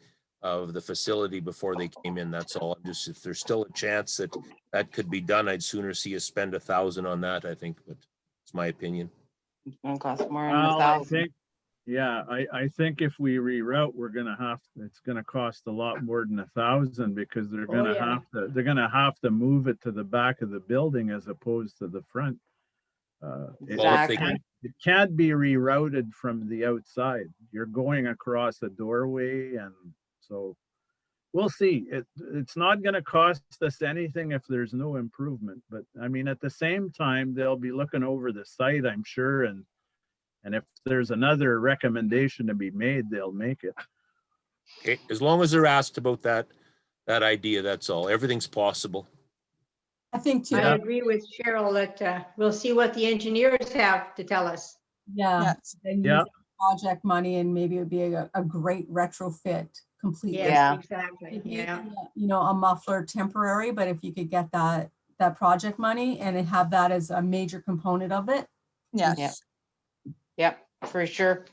facility before they came in. That's all. Just, if there's still a chance that could be done, I'd sooner see us spend $1,000 on that, I think, but it's my opinion. It's gonna cost more than Well, I 1,000. think, yeah, I think if we reroute, it's gonna cost a lot more than 1,000, because they're gonna have to move it to the back of the building as opposed to the front. Exactly. It can't be rerouted from the outside. You're going across a doorway, and so we'll see. It's not gonna cost us anything if there's no improvement, but I mean, at the same time, they'll be looking over the site, I'm sure, and if there's another recommendation to be made, they'll make it. Okay, as long as they're asked about that idea, that's all. Everything's possible. I think too. I agree with Cheryl that we'll see what the engineers have to tell us. Yeah. Yes. Then use Yeah. that project money, and maybe it would be a great retrofit completely. Yeah. Yes, exactly, It may yeah. be, a muffler temporary, but if you could get that project money and have that as a major component of it. Yes. Yep. Yep, for sure.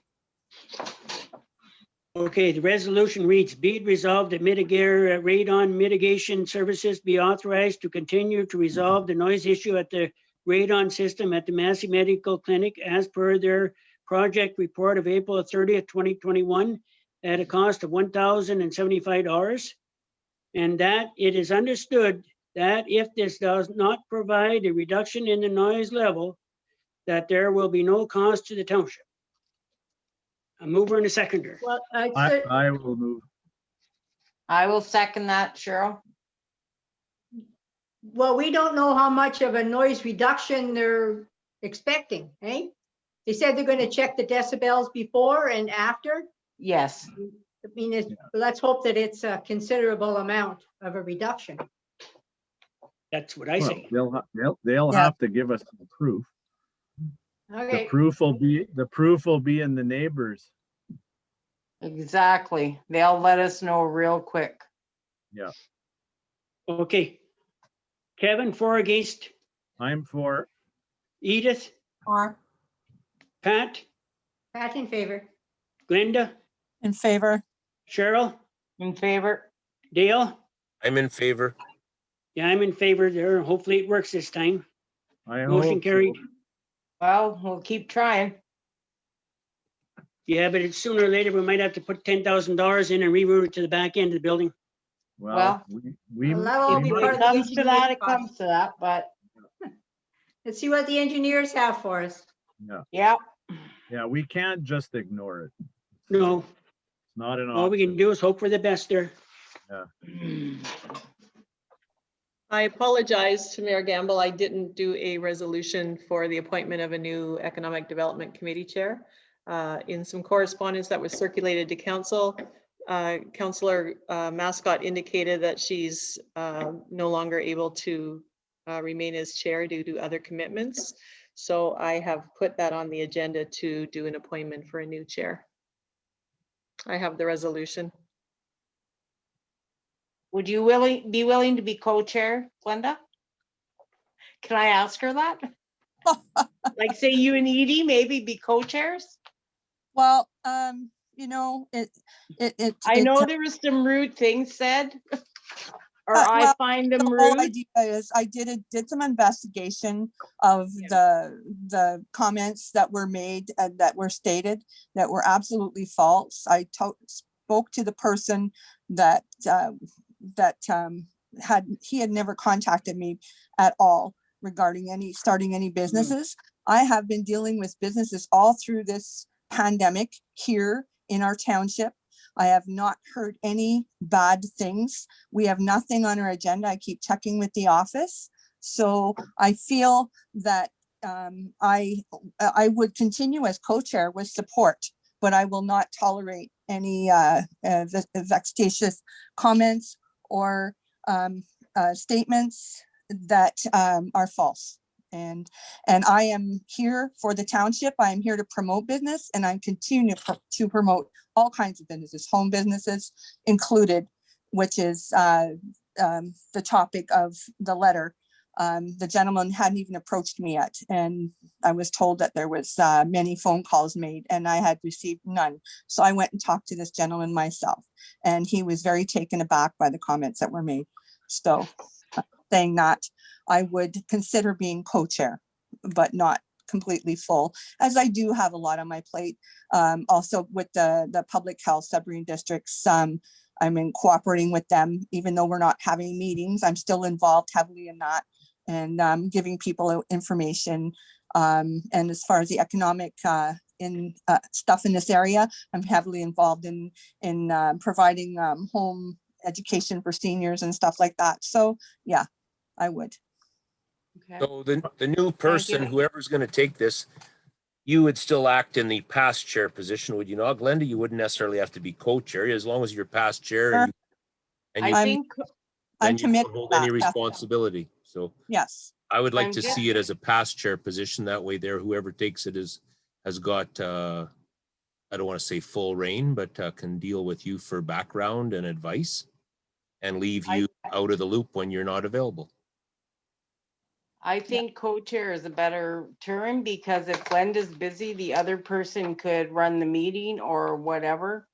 Okay, the resolution reads, be it resolved that Mitigare radon mitigation services be authorized to continue to resolve the noise issue at the radon system at the Massey Medical Clinic as per their project report of April 30th, 2021 at a cost of $1,075. And that it is understood that if this does not provide a reduction in the noise level, that there will be no cost to the township. A mover and a seconder. Well, I will move. I will second that, Cheryl. well, we don't know how much of a noise reduction they're expecting, eh? They said they're gonna check the decibels before and after. Yes. I mean, let's hope that it's a considerable amount of a reduction. That's what I Well, say. they'll Yeah. have to give us some proof. The Okay, proof will be in the neighbors. Exactly. They'll let us know real quick. Yeah, Okay. Kevin, for or against? I'm for. Edith, Or, Pat, Pat in favor. Glenda, In favor? Cheryl, In favor? Dale? I'm in favor. Yeah, I'm in favor there. Hopefully it works this time. I Motion hope so. carried. Well, we'll keep trying. Yeah, but it's sooner or later, we might have to put $10,000 in and reroute it to the back end of the building. Well, Well, we that'll all If be might- part it of the comes to that, it engineering comes to that, but Let's see what the engineers have for us. yeah. yeah, we can't just ignore it. No, It's not an all we can option. do is hope for the best there. I apologize to Mayor Gamble. I didn't do a resolution for the appointment of a new Economic Development Committee Chair. In some correspondence that was circulated to council, Councillor Mascot indicated that she's no longer able to remain as chair due to other commitments. So I have put that on the agenda to do an appointment for a new chair. I have the resolution. Would you be willing to be co-chair, Glenda? Can I ask her that? Like say you and Edie maybe be co-chairs? Well, you know, I know there was some rude things said. Or I well, find the them whole rude. idea is I did some investigation of the comments that were made and that were stated that were absolutely false. I spoke to the person that he had never contacted me at all regarding starting any businesses. I have been dealing with businesses all through this pandemic here in our township. I have not heard any bad things. We have nothing on our agenda. I keep checking with the office. So I feel that I would continue as co-chair with support, but I will not tolerate any vexatious comments or statements that are false. And I am here for the township. I am here to promote business, and I continue to promote all kinds of businesses, home businesses included, which is the topic of the letter. The gentleman hadn't even approached me yet, and I was told that there was many phone calls made, and I had received none. So I went and talked to this gentleman myself, and he was very taken aback by the comments that were made. So saying that I would consider being co-chair, but not completely full, as I do have a lot on my plate. Also with the public health submarine districts, I'm in cooperating with them, even though we're not having meetings. I'm still involved heavily in that and giving people information. And as far as the economic stuff in this area, I'm heavily involved in providing home education for seniors and stuff like that. So yeah, I would. Okay. So the new person, whoever's going to take this, you would still act in the past chair position, would you not, Glenda? You wouldn't necessarily have to be co-chair as long as you're past chair and you I think I'm then you committed don't hold to any that, responsibility. So yes. I would like I'm to good. see it as a past chair position. That way there, whoever takes it has got, I don't want to say full reign, but can deal with you for background and advice and leave you out of the loop when you're not available. I think co-chair is a better term because if Glenda's busy, the other person could run the meeting or whatever.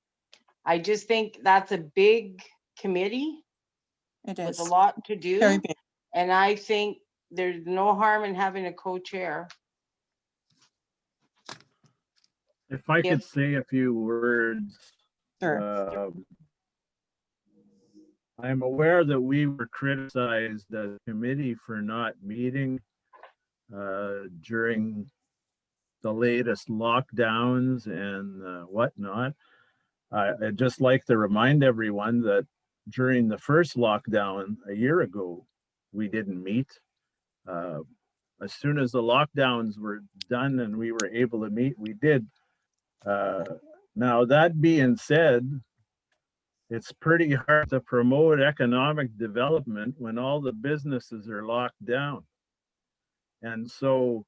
I just think that's a big committee It with is a lot to do. very big. And I think there's no harm in having a co-chair. If I could say a few words, Sure. I'm aware that we were criticized as a committee for not meeting during the latest lockdowns and whatnot. I'd just like to remind everyone that during the first lockdown a year ago, we didn't meet. As soon as the lockdowns were done and we were able to meet, we did. Now, that being said, it's pretty hard to promote economic development when all the businesses are locked down. And so,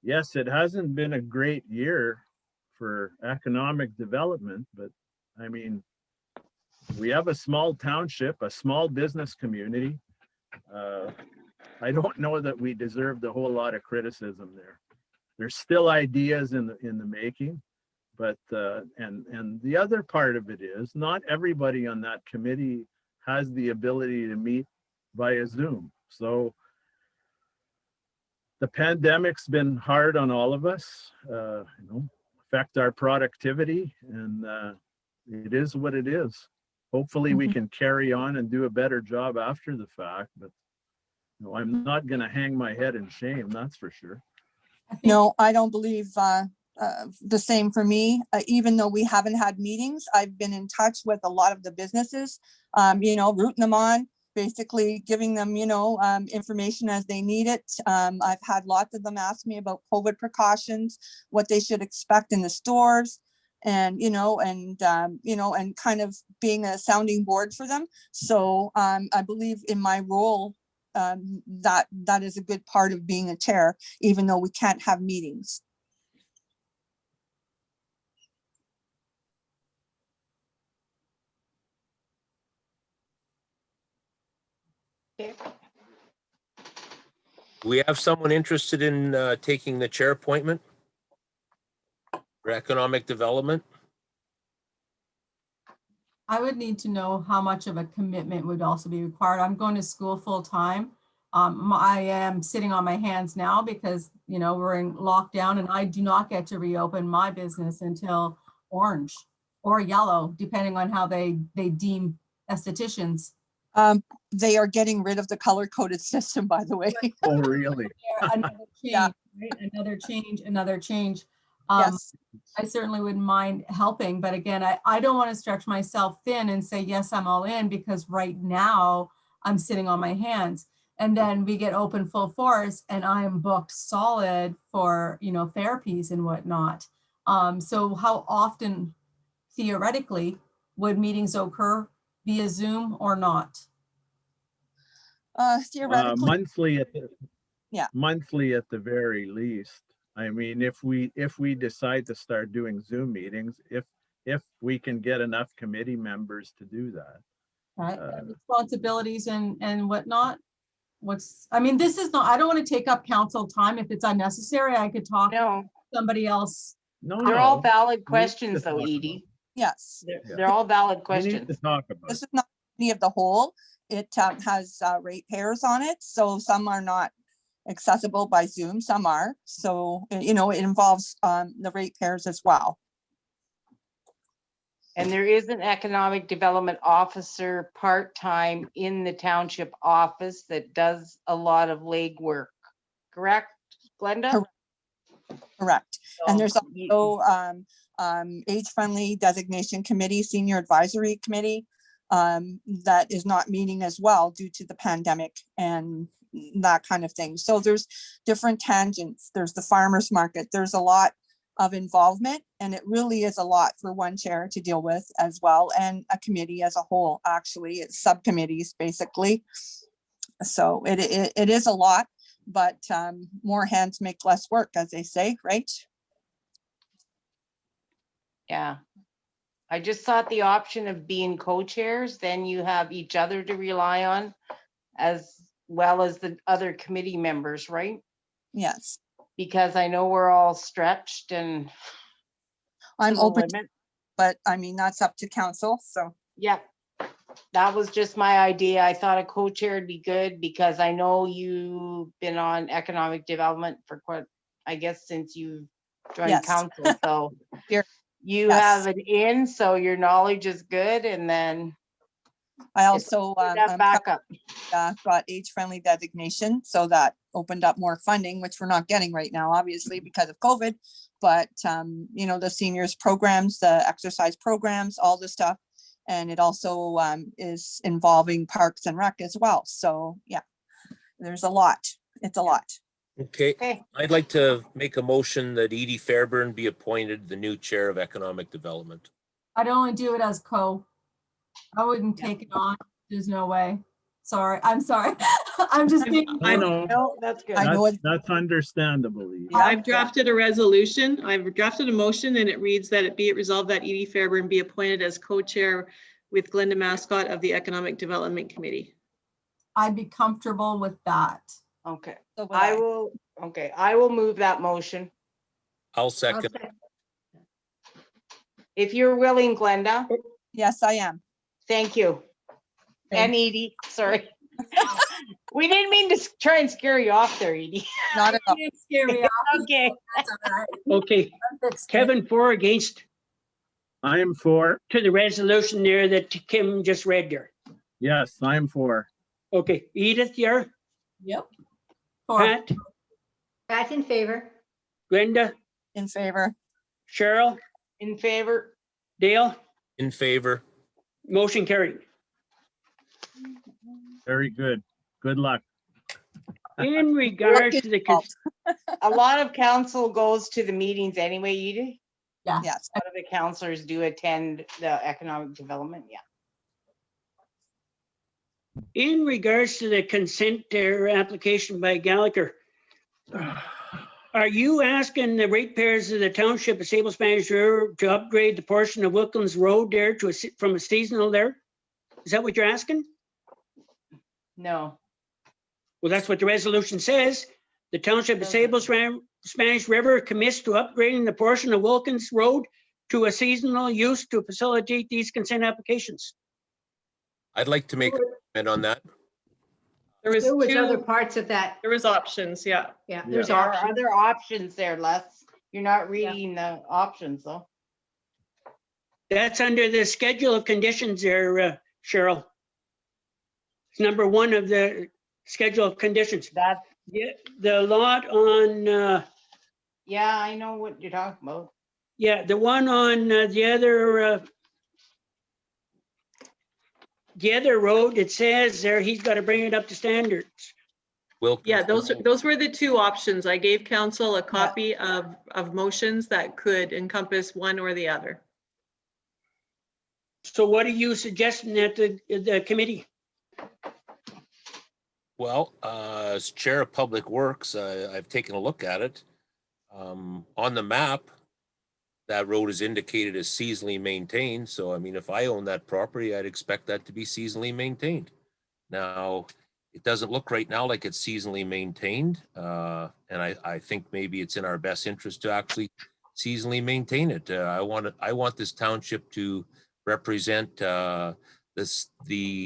yes, it hasn't been a great year for economic development, but I mean, we have a small township, a small business community. I don't know that we deserved a whole lot of criticism there. There's still ideas in the making, but and the other part of it is not everybody on that committee has the ability to meet via Zoom. So the pandemic's been hard on all of us, affect our productivity, and it is what it is. Hopefully we can carry on and do a better job after the fact, but I'm not going to hang my head in shame, that's for sure. No, I don't believe the same for me. Even though we haven't had meetings, I've been in touch with a lot of the businesses, rooting them on, basically giving them, information as they need it. I've had lots of them ask me about COVID precautions, what they should expect in the stores, and kind of being a sounding board for them. So I believe in my role, that is a good part of being a chair, even though we can't have meetings. We have someone interested in taking the chair appointment for economic development. I would need to know how much of a commitment would also be required. I'm going to school full time. I am sitting on my hands now because, we're in lockdown and I do not get to reopen my business until orange or yellow, depending on how they deem estheticians. They are getting rid of the color-coded system, by the way. Oh, really? Another change, Yeah. right? Another change. Yes. I certainly wouldn't mind helping, but again, I don't want to stretch myself thin and say, yes, I'm all in, because right now I'm sitting on my hands. And then we get open full force and I'm booked solid for, therapies and whatnot. So how often theoretically would meetings occur via Zoom or not? Theoretically, Monthly yeah. Monthly at the very least. I mean, if we decide to start doing Zoom meetings, if we can get enough committee members to do that. Right. Responsibilities and whatnot. This is not, I don't want to take up council time. If it's unnecessary, I could talk to somebody else. They're all valid questions though, Edie. Yes. They're all valid We questions. need to talk about This it. is not any of the whole. It has ratepayers on it. So some are not accessible by Zoom, some are. So, it involves the ratepayers as well. And there is an economic development officer part-time in the township office that does a lot of legwork. Correct, Glenda? Correct. And there's So, also age-friendly designation committee, senior advisory committee, that is not meeting as well due to the pandemic and that kind of thing. So there's different tangents. There's the farmers market. There's a lot of involvement, and it really is a lot for one chair to deal with as well, and a committee as a whole. Actually, it's subcommittees basically. So it is a lot, but more hands make less work, as they say, right? yeah. I just thought the option of being co-chairs, then you have each other to rely on as well as the other committee members, right? Yes. Because I know we're all stretched and I'm to the open, limit. but that's up to council. So Yeah, that was just my idea. I thought a co-chair would be good because I know you've been on economic development for quite, I guess, since you joined Yes. council. So Here. you Yes. have an in, so your knowledge is good. And then I also Put that I'm back up. got age-friendly designation, so that opened up more funding, which we're not getting right now, obviously, because of COVID. But, you know, the seniors programs, the exercise programs, all this stuff. And it also is involving Parks and Rec as well. So, yeah, there's a lot. It's a lot. Okay, Okay, I'd like to make a motion that Edie Fairburn be appointed the new Chair of Economic Development. I'd only do it as co. I wouldn't take it on. There's no way. Sorry, I'm sorry. I'm just being. I know. no, that's good. I know That's understandable. Edie. Yeah, I've drafted a resolution. I've drafted a motion and it reads that it be it resolved that Edie Fairburn be appointed as co-chair with Glenda Mascott of the Economic Development Committee. I'd be comfortable with that. Okay, So would I will, okay, I will move that motion. I'll I'll second. second. If you're willing, Glenda, Yes, I am. thank you. Thank And Edie, sorry. We didn't mean to try and scare you off there, Edie. Not at all. It's scary. Okay. That's all right. Okay, I fixed it. Kevin, for or against I am for. to the resolution there that Kim just read there. Yes, I'm for. Okay, Edith, you're, Yep. For. Pat, Pat in favor. Glenda, In favor. Cheryl, In favor? Dale, In favor. motion carried. Very good. Good luck. In regards to the, A lot of council goes to the meetings anyway, Edie. Yeah. Yes. A lot of the councilors do attend the economic development, yeah. in regards to the consent application by Gallagher, are you asking the ratepayers of the township of Sables-Spanish River to upgrade the portion of Wilkins Road there to from a seasonal there? Is that what you're asking? No, Well, that's what the resolution says. The township of Sables-Spanish River commits to upgrading the portion of Wilkins Road to a seasonal use to facilitate these consent applications. I'd like to make a comment on that. There was There was other two, parts of that. there was options, yeah. Yeah, there's there are options. other options there, Les. You're not reading the options though. That's under the schedule of conditions there, Cheryl. It's number 1 of the schedule of conditions. That's, Yeah, the lot on, yeah, I know what you're talking about. yeah, the one on the other road, it says there, he's got to bring it up to standards. Wilkins Yeah, Road. those were the two options. I gave council a copy of motions that could encompass one or the other. So what are you suggesting at the committee? Well, as Chair of Public Works, I've taken a look at it. On the map, that road is indicated as seasonally maintained. So, I mean, if I own that property, I'd expect that to be seasonally maintained. Now, it doesn't look right now like it's seasonally maintained. And I think maybe it's in our best interest to actually seasonally maintain it. I want this township to represent the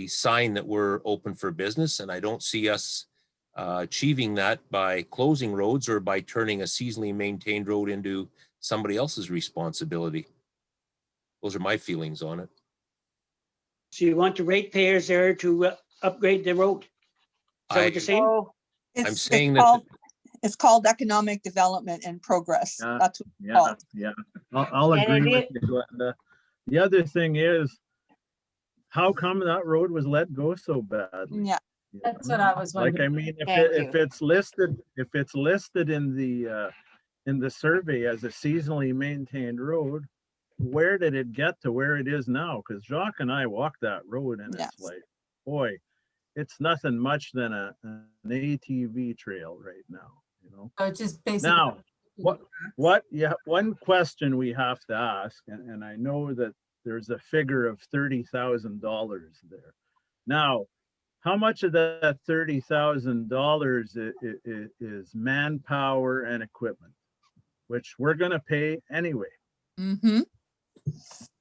sign that we're open for business, and I don't see us achieving that by closing roads or by turning a seasonally maintained road into somebody else's responsibility. Those are my feelings on it. So you want the ratepayers there to upgrade the road? Is that what you're saying? Oh, I'm It's saying that called- It's called economic development and progress. Yeah, That's what it's Yeah, called. yeah. I'll And agree it with you, Glenda. The other thing is, how come that road was let go so badly? Yeah. You That's know? what I was Like, wondering. I mean, Thank if it's listed in the survey as a seasonally maintained road, where did it get to where it is now? Because Jacques and I walked that road and Yes. it's like, boy, it's nothing much than an ATV trail right now, you know? So it's just basically. Now, one question we have to ask, and I know that there's a figure of $30,000 there. Now, how much of that $30,000 is manpower and equipment, which we're gonna pay anyway? Mm-hmm.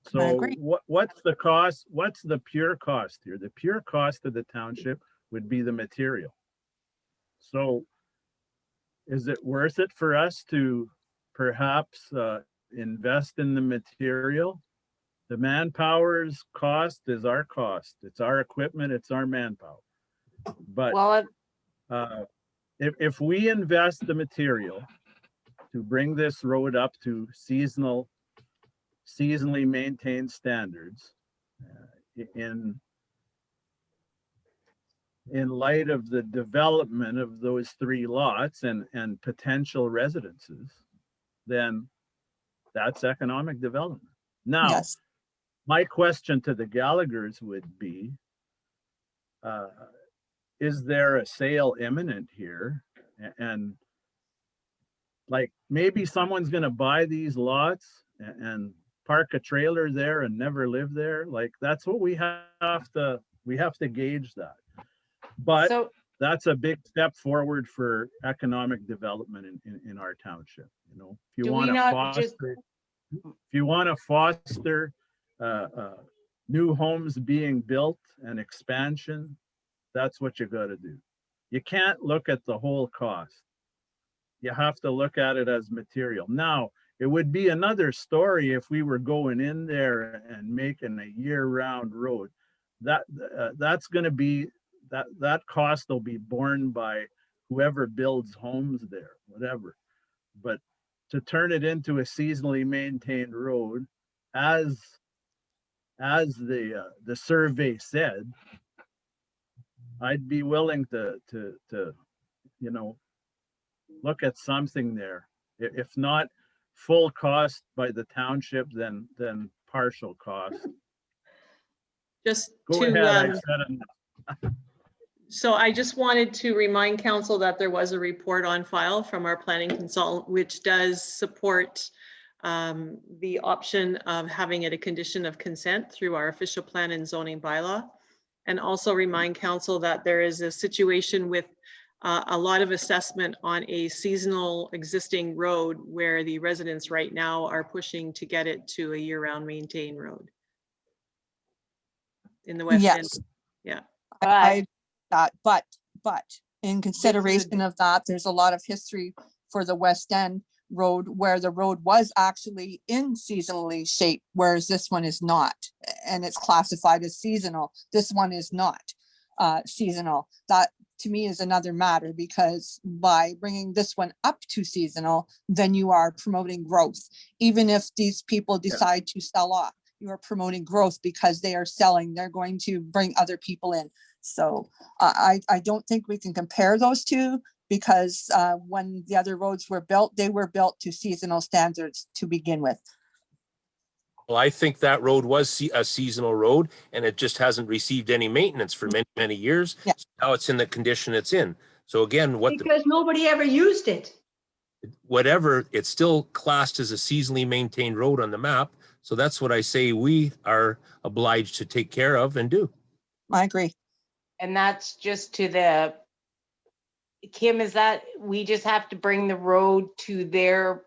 So agree. what's the cost? What's the pure cost here? The pure cost of the township would be the material. So is it worth it for us to perhaps invest in the material The manpower's cost is our cost. It's our equipment, it's our manpower. But Well, if we invest the material to bring this road up to seasonally maintained standards, in light of the development of those 3 lots and potential residences, then that's economic development. Now, Yes. my question to the Gallaghers would be, is there a sale imminent here? And like, maybe someone's gonna buy these lots and park a trailer there and never live there. Like, that's what we have to gauge that. But so that's a big step forward for economic development in our township. You know, if you do want we to not just, foster new homes being built and expansion, that's what you got to do. You can't look at the whole cost. You have to look at it as material. Now, it would be another story if we were going in there and making a year-round road. That's going to be, that cost will be borne by whoever builds homes there, whatever. But to turn it into a seasonally maintained road, as the survey said, I'd be willing to you know, look at something there. If not full cost by the township, then partial cost. Just Go to, ahead, I said enough. so I just wanted to remind council that there was a report on file from our planning consultant, which does support the option of having it a condition of consent through our official plan and zoning bylaw. And also remind council that there is a situation with a lot of assessment on a seasonal existing road where the residents right now are pushing to get it to a year-round maintained road in the West End. Yes. Yeah. But in consideration of that, there's a lot of history for the West End road where the road was actually in seasonally shape, whereas this one is not, and it's classified as seasonal. This one is not seasonal. That to me is another matter, because by bringing this one up to seasonal, then you are promoting growth. Even if these people decide to sell off, you are promoting growth because they are selling, they're going to bring other people in. So I don't think we can compare those two, because when the other roads were built, they were built to seasonal standards to begin with. Well, I think that road was a seasonal road, and it just hasn't received any maintenance for many, many years. Yeah. So now it's in the condition it's in. So again, Because nobody ever used it. whatever, it's still classed as a seasonally maintained road on the map. So that's what I say we are obliged to take care of and do. I agree. and that's just to the, Kim, is that we just have to bring the road to their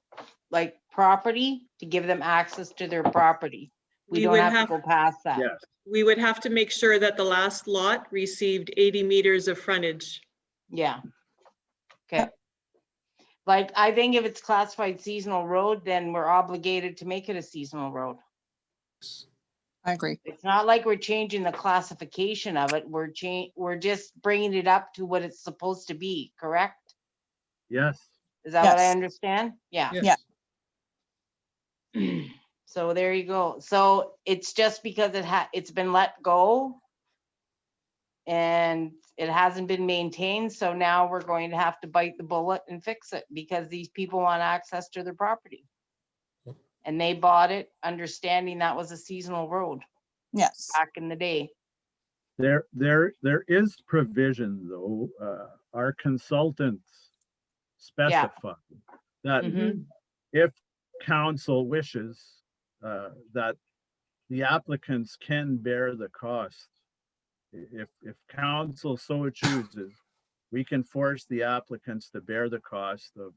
like property to give them access to their property? We don't would have to go past that. Yes. We would have to make sure that the last lot received 80 meters of frontage. Yeah. Okay. Like, I think if it's classified seasonal road, then we're obligated to make it a seasonal road. I agree. It's not like we're changing the classification of it. We're just bringing it up to what it's supposed to be, correct? Yes. Is that what I Yes. understand? Yeah. Yes. Yeah. So there you go. So it's just because it's been let go and it hasn't been maintained. So now we're going to have to bite the bullet and fix it because these people want access to their property. And they bought it understanding that was a seasonal road Yes. back in the day. There is provision though. Our consultants specify that Mhm. if council wishes, that the applicants can bear the cost. If council so chooses, we can force the applicants to bear the cost of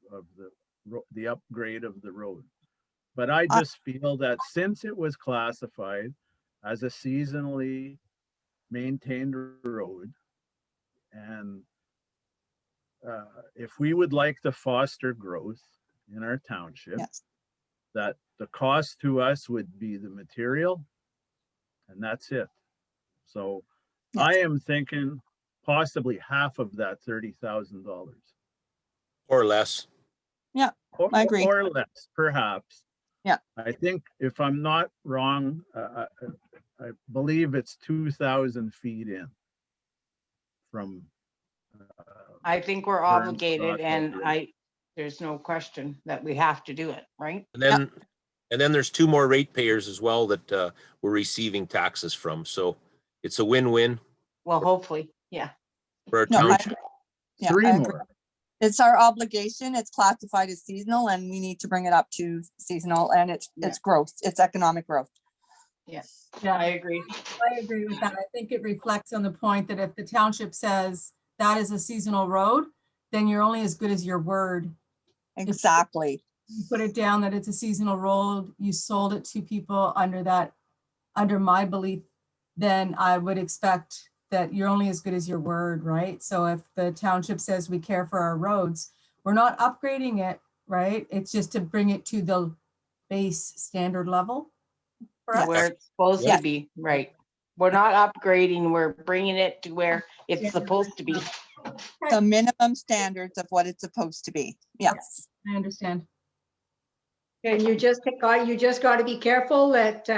the upgrade of the road. But I just feel that since it was classified as a seasonally maintained road, and if we would like to foster growth in our township, Yes. that the cost to us would be the material and that's it. So Yes. I am thinking possibly half of that $30,000. Or less. I agree. Or less, perhaps. Yeah. I think if I'm not wrong, I believe it's 2,000 feet in from. I think we're Burns obligated Stockholm and Bridge. there's no question that we have to do it, right? And then there's two more ratepayers as well that we're receiving taxes from. So it's a win-win Well, hopefully, yeah. for our No, township. Yeah, Three I agree. more. It's our obligation. It's classified as seasonal and we need to bring it up to seasonal, and it's growth. It's economic growth. Yes, Yeah. I agree. I agree with that. I think it reflects on the point that if the township says that is a seasonal road, then you're only as good as your word. Exactly. You put it down that it's a seasonal road, you sold it to people under my belief, then I would expect that you're only as good as your word, right? So if the township says we care for our roads, we're not upgrading it, right? It's just to bring it to the base standard level. for us. Where it's supposed Yeah. to be, right? We're not upgrading, we're bringing it to where it's supposed to be. The minimum standards of what it's supposed to be. Yes. I understand. And you just got to be careful that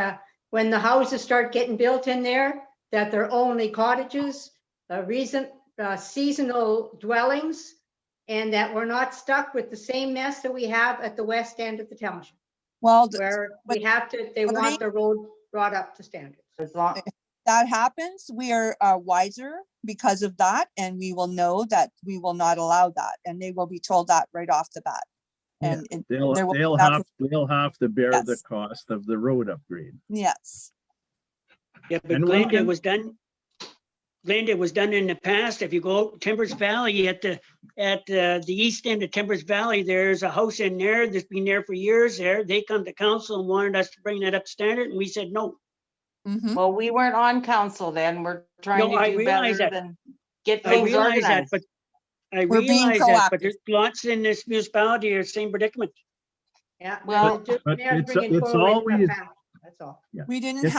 when the houses start getting built in there, that they're only cottages, seasonal dwellings, and that we're not stuck with the same mess that we have at the west end of the township, Well, where they want the road brought up to standards. As long, that happens, we are wiser because of that, and we will know that we will not allow that, and they will be told that right off the bat. And They'll have to bear the cost of the road upgrade. Yes. Yeah, but And Glenda was done. Glenda was done in the past. If you go out Timbers Valley at the east end of Timbers Valley, there's a house in there that's been there for years there. They come to council and wanted us to bring that up standard, and we said no. Mhm. well, we weren't on council then. We're trying No, I to do realize better that. than get I things realize that, organized. but I We're being realize that, but proactive. there's lots in this municipality are the same predicament. Yeah. Well, just but they're it's bringing forward always- the fact, that's all. We didn't It's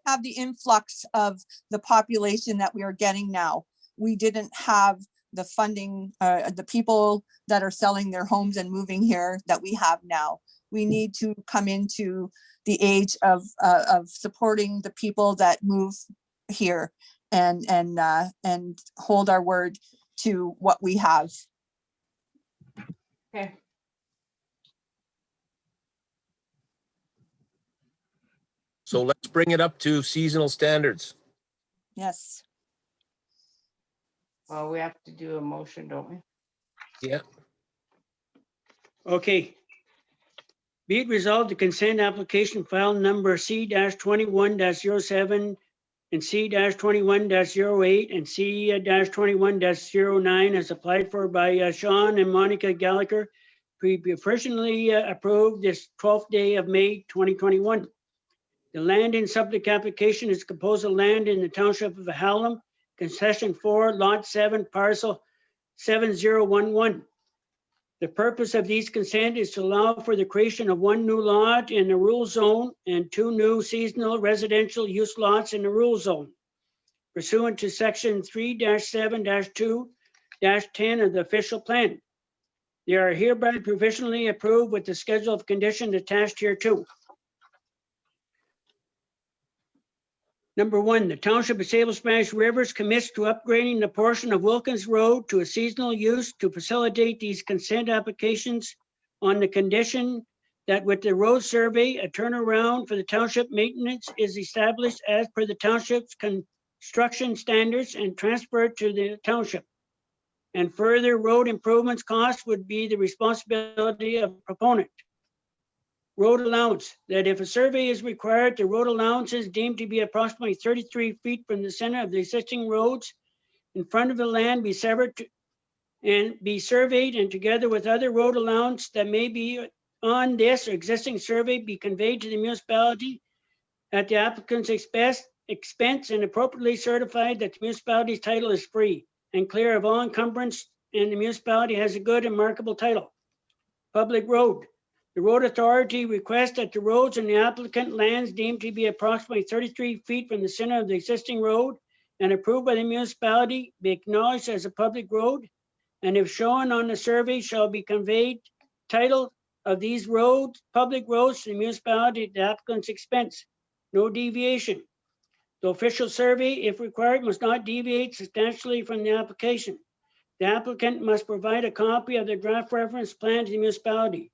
have the influx of the population that we are getting now. We didn't have the funding, the people that are selling their homes and moving here that we have now. We need to come into the age of supporting the people that move here and hold our word to what we have. okay. So let's bring it up to seasonal standards. Yes. Well, we have to do a motion, don't we? Yeah. Okay. Be it resolved, the consent application file number C-21-07 and C-21-08 and C-21-09 as applied for by Sean and Monica Gallagher, be officially approved this 12th day of May 2021. The land in subject application is composed of land in the township of Hallam, concession 4, lot 7, parcel 7011. The purpose of these consent is to allow for the creation of one new lot in the rural zone and 2 new seasonal residential use lots in the rural zone, pursuant to section 3-7-2-10 of the official plan. They are hereby provisionally approved with the schedule of condition attached here too. Number 1, the Township of Sables-Spanish Rivers commits to upgrading the portion of Wilkins Road to a seasonal use to facilitate these consent applications on the condition that with the road survey, a turnaround for the township maintenance is established as per the township's construction standards and transferred to the township. And further road improvements costs would be the responsibility of proponent. Road allowance, that if a survey is required, the road allowance is deemed to be approximately 33 feet from the center of the existing roads in front of the land be severed and be surveyed, and together with other road allowance that may be on this existing survey be conveyed to the municipality at the applicant's expense and appropriately certified that the municipality's title is free and clear of all encumbrance and the municipality has a good and markable title. Public road. The road authority requests that the roads and the applicant lands deemed to be approximately 33 feet from the center of the existing road and approved by the municipality be acknowledged as a public road, and if shown on the survey shall be conveyed title of these roads, public roads, to the municipality at the applicant's expense. No deviation. The official survey, if required, must not deviate substantially from the application. The applicant must provide a copy of the draft reference plan to the municipality.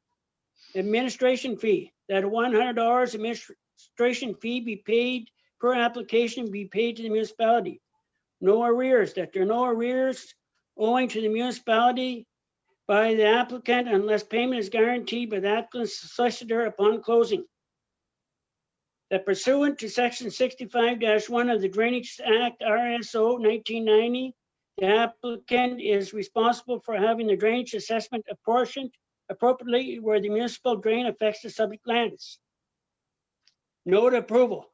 Administration fee, that a $100 administration fee be paid per application be paid to the municipality. No arrears, that there are no arrears owing to the municipality by the applicant unless payment is guaranteed by the applicant's solicitor upon closing. That pursuant to section 65-1 of the Drainage Act RSO 1990, the applicant is responsible for having the drainage assessment apportioned appropriately where the municipal drain affects the subject lands. Note approval.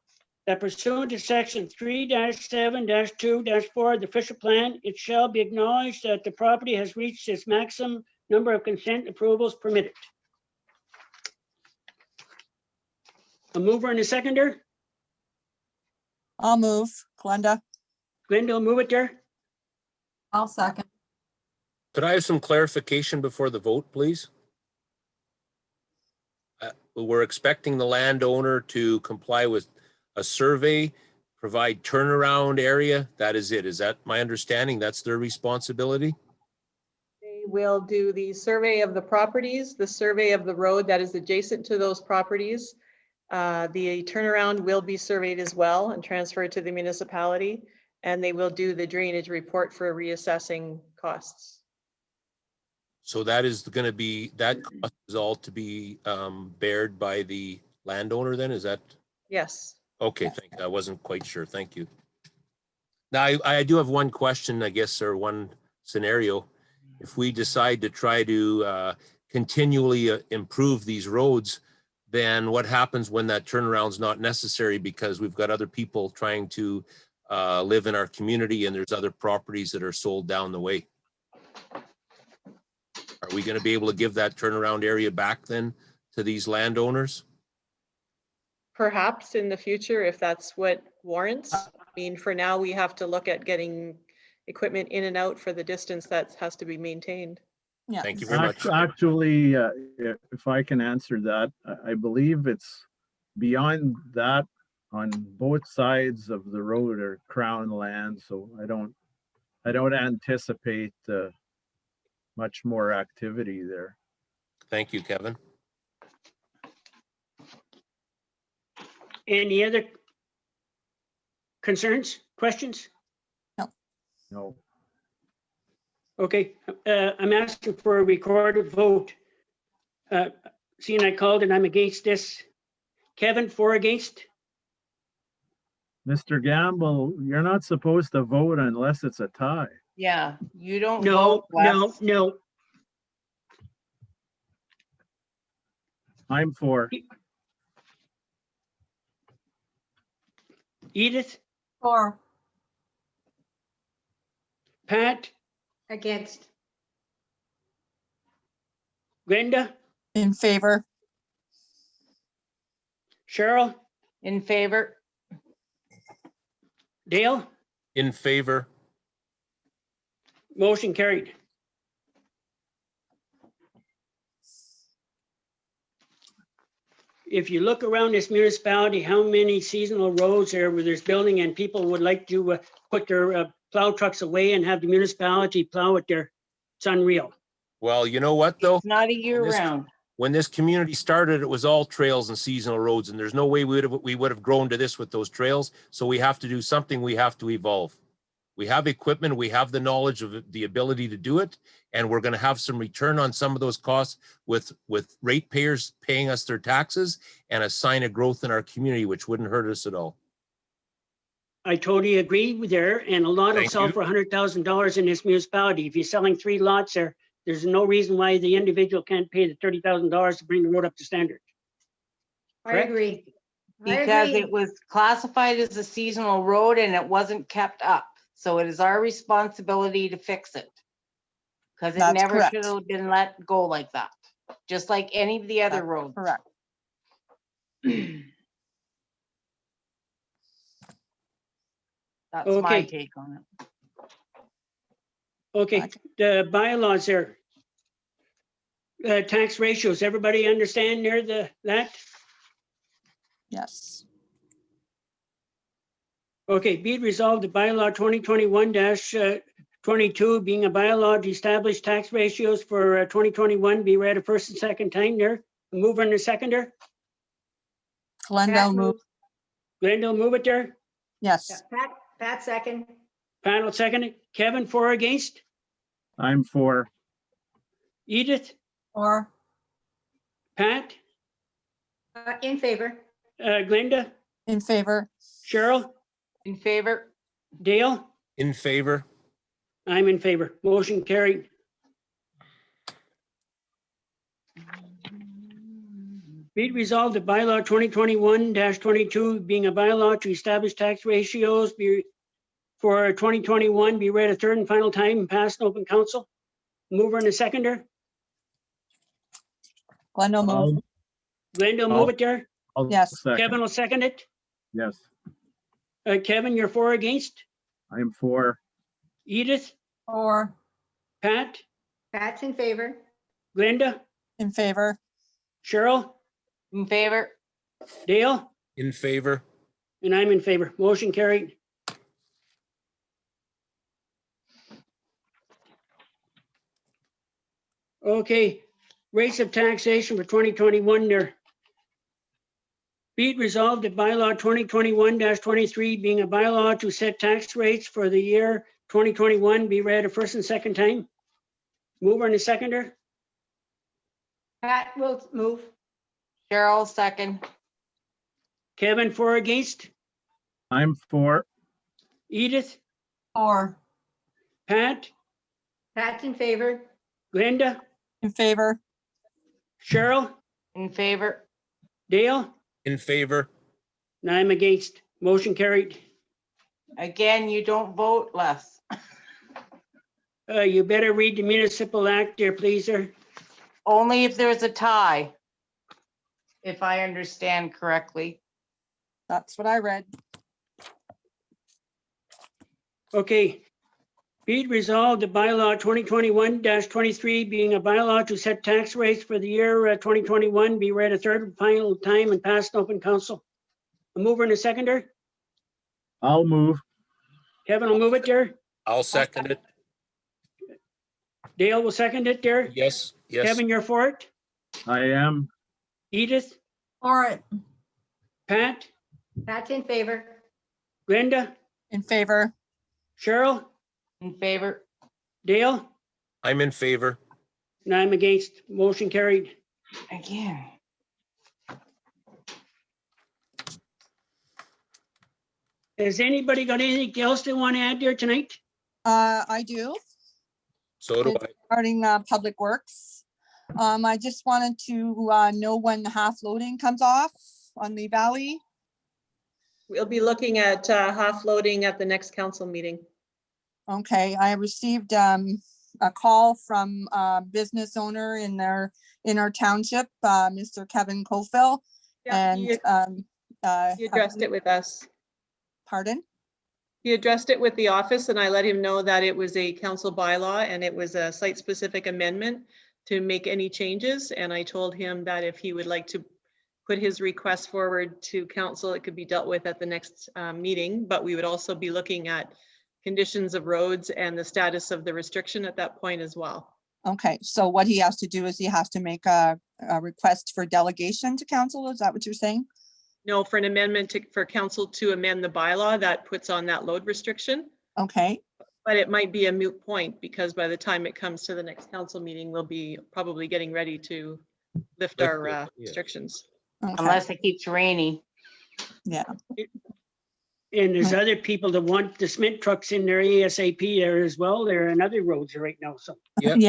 That pursuant to section 3-7-2-4 of the official plan, it shall be acknowledged that the property has reached its maximum number of consent approvals permitted. A mover and a seconder. I'll move. Glenda. Glenda will move it there. I'll second. Could I have some clarification before the vote, please? We're expecting the landowner to comply with a survey, provide turnaround area. That is it. Is that my understanding? That's their responsibility? They will do the survey of the properties, the survey of the road that is adjacent to those properties. The turnaround will be surveyed as well and transferred to the municipality, and they will do the drainage report for reassessing costs. So that is going to be, that cost is all to be bared by the landowner then? Is that? Yes. Okay, thank you. I wasn't quite sure. Thank you. Now, I do have one question, I guess, or one scenario. If we decide to try to continually improve these roads, then what happens when that turnaround is not necessary because we've got other people trying to live in our community and there's other properties that are sold down the way? Are we going to be able to give that turnaround area back then to these landowners? Perhaps in the future, if that's what warrants. I mean, for now, we have to look at getting equipment in and out for the distance that has to be maintained. Yeah. Thank you very much. Actually, if I can answer that, I believe it's beyond that on both sides of the road are crown land, so I don't anticipate much more activity there. Thank you, Kevin. Any other concerns, questions? No. Okay, I'm asking for a recorded vote. Seeing I called and I'm against this. Kevin, for, against? Mr. Gamble, you're not supposed to vote unless it's a tie. Yeah, you don't No, vote, no, Wes. no. I'm for. Edith, For. Pat, Against. Glenda, In favor. Cheryl, In favor? Dale, In favor? motion carried. If you look around this municipality, how many seasonal roads there where there's building and people would like to put their plow trucks away and have the municipality plow it there. It's unreal. Well, you know what though? It's not a year this- round. When this community started, it was all trails and seasonal roads, and there's no way we would have grown to this with those trails. So we have to do something. We have to evolve. We have equipment. We have the knowledge of the ability to do it, and we're going to have some return on some of those costs with ratepayers paying us their taxes and a sign of growth in our community, which wouldn't hurt us at all. I totally agree with there, and a lot will Thank sell you. for $100,000 in this municipality. If you're selling 3 lots there, there's no reason why the individual can't pay the $30,000 to bring the road up to standard. I Correct? agree. I Because agree. it was classified as a seasonal road and it wasn't kept up. So it is our responsibility to fix it. Because it That's never correct. should have been let go like that. just like any of the other That's roads. correct. That's my Okay. take on it. Okay, the bylaws there. Tax ratios, everybody understand there that? Yes. Okay, be it resolved, the bylaw 2021-22 being a bylaw to establish tax ratios for 2021 be read a first and second time there. A mover and a seconder. Glenda Pat move. moves. Glenda will move it there. Yes. Pat second. Pat will second it. Kevin, for or against? I'm for. Edith? Or Pat? In favor. Glenda? In favor. Cheryl? In favor? Dale? In favor? I'm in favor. Motion carried. Be it resolved that bylaw 2021-22 being a bylaw to establish tax ratios for 2021 be read a third and final time and passed in open council. Mover and a seconder. Glenda move. Glenda will move it there. Yes. Kevin will second it. Yes, Kevin, you're for or against? I'm for. Edith? or Pat? Pat's in favor. Glenda? In favor. Cheryl? In favor? Dale? In favor? And I'm in favor. Motion carried. Okay, rates of taxation for 2021 there. Be it resolved that bylaw 2021-23 being a bylaw to set tax rates for the year 2021 be read a first and second time. Mover and a seconder. Pat will move. Cheryl, second. Kevin, for or against? I'm for. Edith? or Pat? Pat's in favor. Glenda? In favor. Cheryl? In favor? Dale? In favor? And I'm against. Motion carried. Again, you don't vote, Les. You better read the municipal act there, please, sir. Only if there's a tie. If I understand correctly. That's what I read. Okay. Be it resolved, the bylaw 2021-23 being a bylaw to set tax rates for the year 2021 be read a third and final time and passed in open council. A mover and a seconder. I'll move. Kevin will move it there. I'll second it. Dale will second it there. Yes, yes. Kevin, you're for it. I am. Edith, or it. Pat, Pat's in favor. Glenda, In favor. Cheryl, In favor? Dale, I'm in favor. and I'm against. Motion carried. Again. Has anybody got anything else they want to add there tonight? I do. So do I. Regarding public works. I just wanted to know when the half loading comes off on Lee Valley. We'll be looking at half loading at the next council meeting. Okay, I received a call from a business owner in our township, Mr. Kevin Cofill. Yeah, And he addressed it with us. Pardon? He addressed it with the office and I let him know that it was a council bylaw and it was a site-specific amendment to make any changes. And I told him that if he would like to put his request forward to council, it could be dealt with at the next meeting, but we would also be looking at conditions of roads and the status of the restriction at that point as well. Okay, so what he has to do is he has to make a request for delegation to council. Is that what you're saying? No, for an amendment for council to amend the bylaw that puts on that load restriction. Okay, But it might be a moot point because by the time it comes to the next council meeting, we'll be probably getting ready to lift our Lift it, yeah. restrictions. okay, Unless it keeps raining. yeah, And there's other people that want the cement trucks in their ASAP there as well. They're in other roads right now, so. Yep.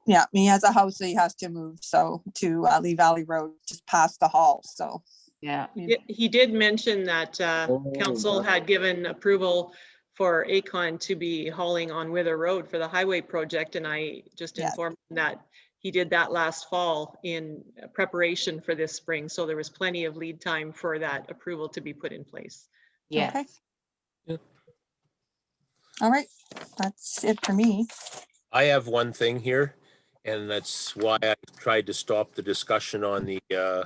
yeah. He has a house that he has to move, so to Lee Valley Road, just past the hall, so. Yeah. He did mention that Oh, council that's- had given approval for Acon to be hauling on Wither Road for the highway project. And I just Yes. informed him that he did that last fall in preparation for this spring. So there was plenty of lead time for that approval to be put in place. Yes. Okay. Yep. All right, that's it for me. I have one thing here, and that's why I tried to stop the discussion on the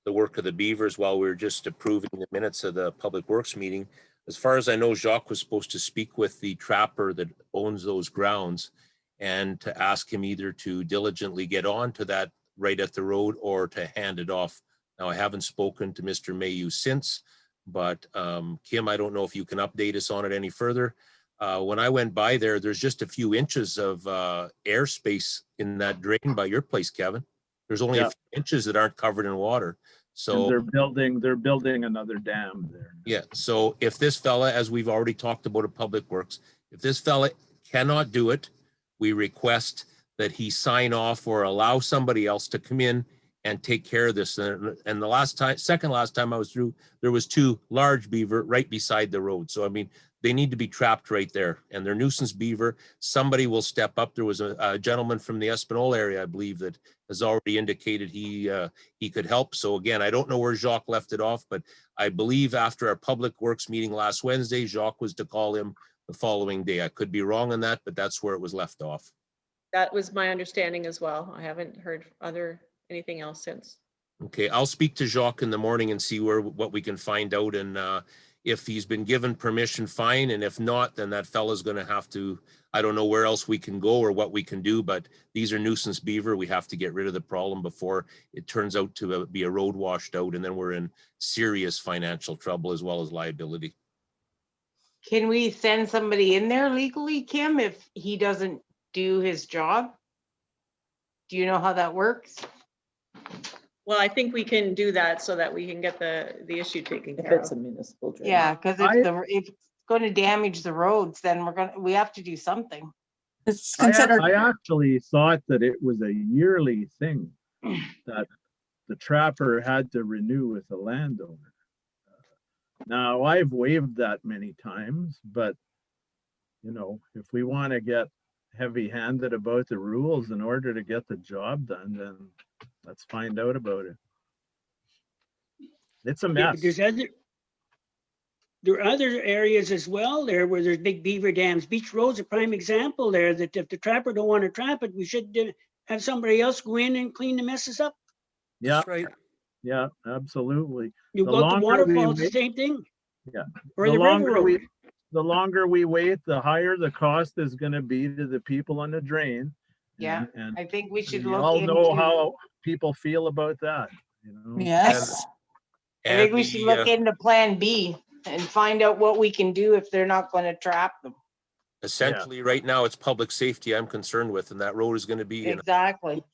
work of the beavers while we were just approving the minutes of the Public Works meeting. As far as I know, Jacques was supposed to speak with the trapper that owns those grounds and to ask him either to diligently get on to that right at the road or to hand it off. Now, I haven't spoken to Mr. Mayu since, but Kim, I don't know if you can update us on it any further. When I went by there, there's just a few inches of airspace in that drain by your place, Kevin. There's only a few inches that aren't covered in water. So And they're building another dam there. yeah. So if this fella, as we've already talked about at Public Works, if this fella cannot do it, we request that he sign off or allow somebody else to come in and take care of this. And the second last time I was through, there was 2 large beaver right beside the road. So, I mean, they need to be trapped right there, and they're nuisance beaver. Somebody will step up. There was a gentleman from the Espanola area, I believe, that has already indicated he could help. So again, I don't know where Jacques left it off, but I believe after our Public Works meeting last Wednesday, Jacques was to call him the following day. I could be wrong on that, but that's where it was left off. That was my understanding as well. I haven't heard anything else since. Okay, I'll speak to Jacques in the morning and see what we can find out, and if he's been given permission, fine, and if not, then that fella's going to have to, I don't know where else we can go or what we can do, but these are nuisance beaver. We have to get rid of the problem before it turns out to be a road washed out, and then we're in serious financial trouble as well as liability. Can we send somebody in there legally, Kim, if he doesn't do his job? Do you know how that works? Well, I think we can do that so that we can get the issue taken care of. municipal drain. Yeah, because if it's going to damage the roads, then we have to do something. It's considered. I actually thought that it was a yearly thing that the trapper had to renew with the landowner. Now, I've waived that many times, but you know, if we want to get heavy-handed about the rules in order to get the job done, then let's find out about it. It's a mess. There are other areas as well there where there's big beaver dams. Beach Road's a prime example there, that if the trapper don't want to trap it, we should have somebody else go in and clean the messes up. Yeah, That's right. Yeah, absolutely. You go to the waterfalls, the same thing. Yeah. Or the river road. The longer we wait, the higher the cost is going to be to the people on the drain. Yeah, and I think we should we look all know into how people feel about that. You know? Yes. I think we should look into Plan B and find out what we can do if they're not going to trap them. Essentially, right now, it's public safety I'm concerned with, and that road is going to be Exactly.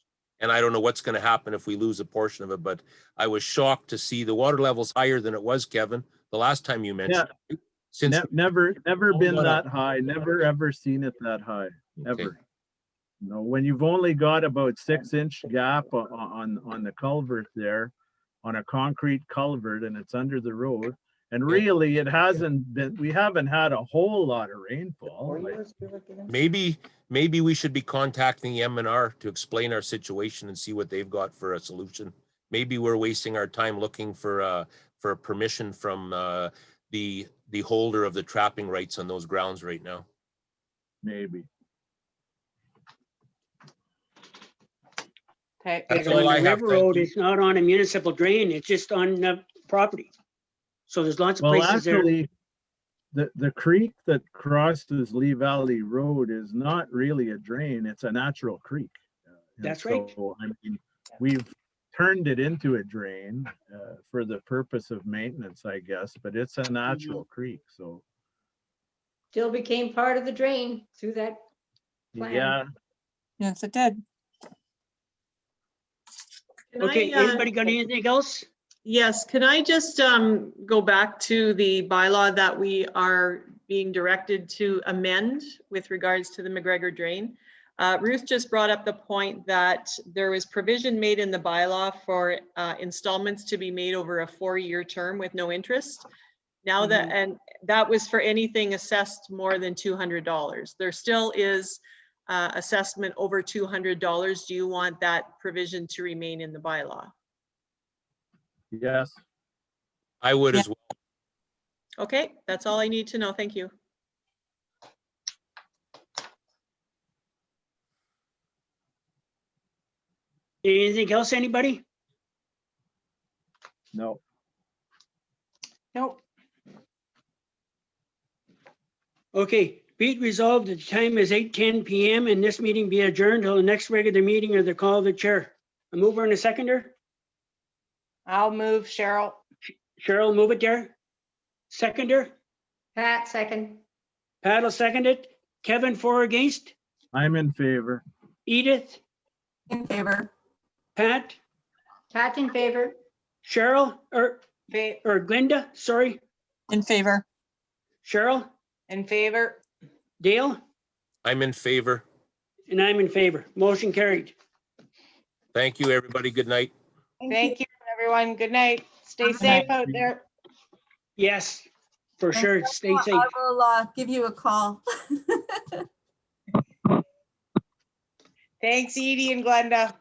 and I don't know what's going to happen if we lose a portion of it, but I was shocked to see the water levels higher than it was, Kevin, the last time you mentioned it. Since never been that high, never ever seen it that high, ever. You know, when you've only got about 6-inch gap on the culvert there, on a concrete culvert, and it's under the road, and really it hasn't been, we haven't had a whole lot of rainfall. maybe we should be contacting the M&R to explain our situation and see what they've got for a solution. Maybe we're wasting our time looking for a permission from the holder of the trapping rights on those grounds right now. Maybe. Okay. That's On all the I have. river road, it's not on a municipal drain, it's just on property. So there's lots of places actually, the creek that crosses Lee Valley Road is not really a drain, it's a natural creek. That's right. So, I mean, we've turned it into a drain for the purpose of maintenance, I guess, but it's a natural creek, so. Still became part of the drain through that plan. Yeah. Yes, it did. Can Okay, I, anybody got anything else? Yes, can I just go back to the bylaw that we are being directed to amend with regards to the McGregor drain? Ruth just brought up the point that there was provision made in the bylaw for installments to be made over a 4-year term with no interest. Now and that was for anything assessed more than $200. There still is assessment over $200, do you want that provision to remain in the bylaw? Yes. I would Yeah. as well. Okay, that's all I need to know. Thank you. Anything else, anybody? No. Nope. Okay, be it resolved that the time is 8:10 PM and this meeting be adjourned till the next regular meeting or the call of the chair. A mover and a seconder? I'll move, Cheryl. Cheryl, move it there. Seconder? Pat, second. Pat will second it. Kevin, for or against? I'm in favor. Edith? In favor. Pat? Pat in favor. Cheryl? Or Glenda? Sorry. In favor. Cheryl? In favor. Dale? I'm in favor. And I'm in favor. Motion carried. Thank you, everybody. Good night. Thank you, everyone. Good night. Stay safe out there. Yes, for sure. Stay safe. I will give you a call. Thanks, Edie and Glenda.